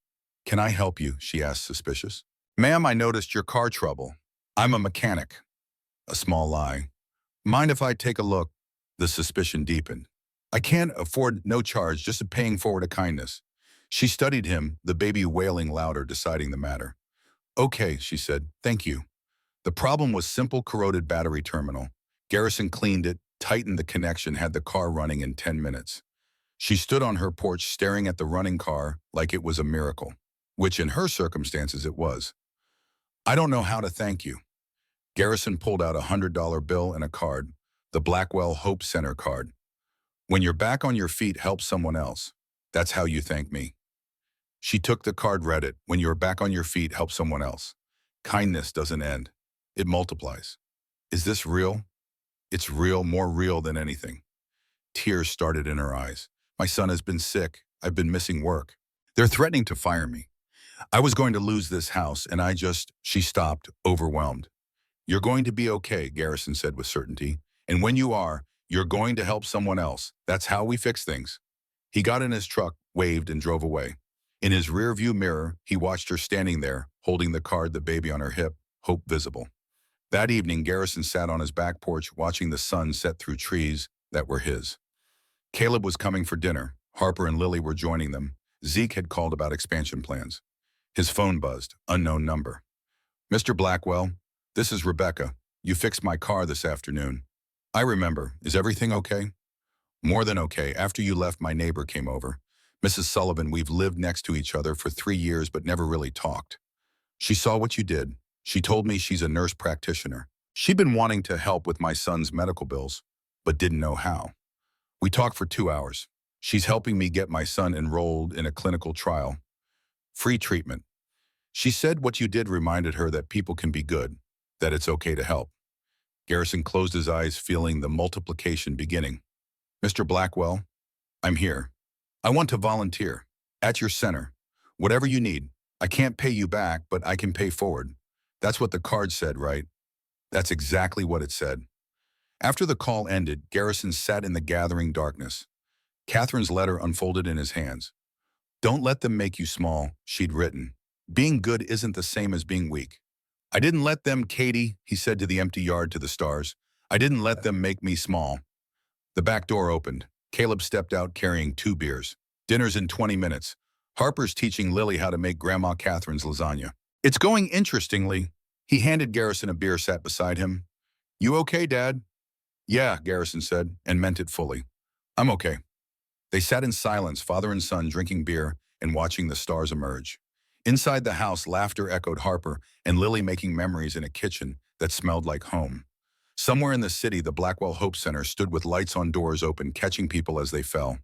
Can I help you? She asked, suspicious. Ma'am, I noticed your car trouble. I'm a mechanic. A small lie. Mind if I take a look? The suspicion deepened. I can't afford no charge, just a paying forward a kindness. She studied him, the baby wailing louder, deciding the matter. Okay, she said, thank you. The problem was simple, corroded battery terminal. Garrison cleaned it, tightened the connection, had the car running in 10 minutes. She stood on her porch staring at the running car like it was a miracle, which in her circumstances it was. I don't know how to thank you. Garrison pulled out a $100 bill and a card, the Blackwell Hope Center card. When you're back on your feet, help someone else. That's how you thank me. She took the card, read it. When you're back on your feet, help someone else. Kindness doesn't end. It multiplies. Is this real? It's real, more real than anything. Tears started in her eyes. My son has been sick. I've been missing work. They're threatening to fire me. I was going to lose this house, and She stopped, overwhelmed. You're going to be okay, Garrison said with certainty. And when you are, you're going to help someone else. That's how we fix things. He got in his truck, waved, and drove away. In his rearview mirror, he watched her standing there, holding the card, the baby on her hip, hope visible. That evening, Garrison sat on his back porch, watching the sun set through trees that were his. Caleb was coming for dinner. Harper and Lily were joining them. Zeke had called about expansion plans. His phone buzzed, unknown number. Mr. Blackwell, this is Rebecca. You fixed my car this afternoon. I remember. Is everything okay? More than okay. After you left, my neighbor came over. Mrs. Sullivan, we've lived next to each other for 3 years but never really talked. She saw what you did. She told me she's a nurse practitioner. She'd been wanting to help with my son's medical bills, but didn't know how. We talked for 2 hours. She's helping me get my son enrolled in a clinical trial. Free treatment. She said what you did reminded her that people can be good, that it's okay to help. Garrison closed his eyes, feeling the multiplication beginning. Mr. Blackwell, I'm here. I want to volunteer. At your center. Whatever you need. I can't pay you back, but I can pay forward. That's what the card said, right? That's exactly what it said. After the call ended, Garrison sat in the gathering darkness. Catherine's letter unfolded in his hands. Don't let them make you small, she'd written. Being good isn't the same as being weak. I didn't let them, Katie, he said to the empty yard to the stars. I didn't let them make me small. The back door opened. Caleb stepped out carrying 2 beers. Dinner's in 20 minutes. Harper's teaching Lily how to make Grandma Catherine's lasagna. It's going interestingly. He handed Garrison a beer, sat beside him. You okay, Dad? Yeah, Garrison said, and meant it fully. I'm okay. They sat in silence, father and son, drinking beer and watching the stars emerge. Inside the house, laughter echoed, Harper and Lily making memories in a kitchen that smelled like home. Somewhere in the city, the Blackwell Hope Center stood with lights on, doors open, catching people as they fell.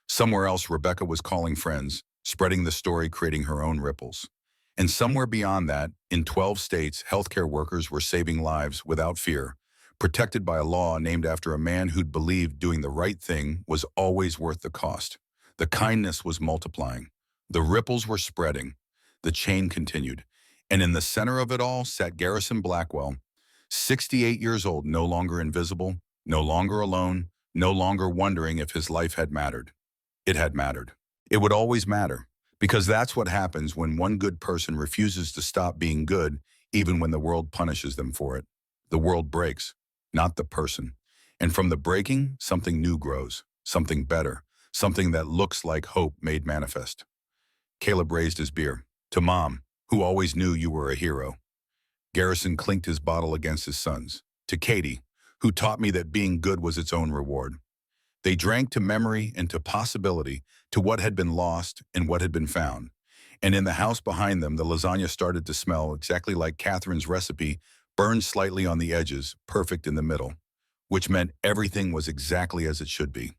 Somewhere else, Rebecca was calling friends, spreading the story, creating her own ripples. And somewhere beyond that, in 12 states, healthcare workers were saving lives without fear, protected by a law named after a man who'd believed doing the right thing was always worth the cost. The kindness was multiplying. The ripples were spreading. The chain continued. And in the center of it all sat Garrison Blackwell, 68 years old, no longer invisible, no longer alone, no longer wondering if his life had mattered. It had mattered. It would always matter, because that's what happens when one good person refuses to stop being good, even when the world punishes them for it. The world breaks, not the person. And from the breaking, something new grows, something better, something that looks like hope made manifest. Caleb raised his beer. To Mom, who always knew you were a hero. Garrison clinked his bottle against his son's. To Katie, who taught me that being good was its own reward. They drank to memory and to possibility, to what had been lost and what had been found. And in the house behind them, the lasagna started to smell exactly like Catherine's recipe, burned slightly on the edges, perfect in the middle, which meant everything was exactly as it should be.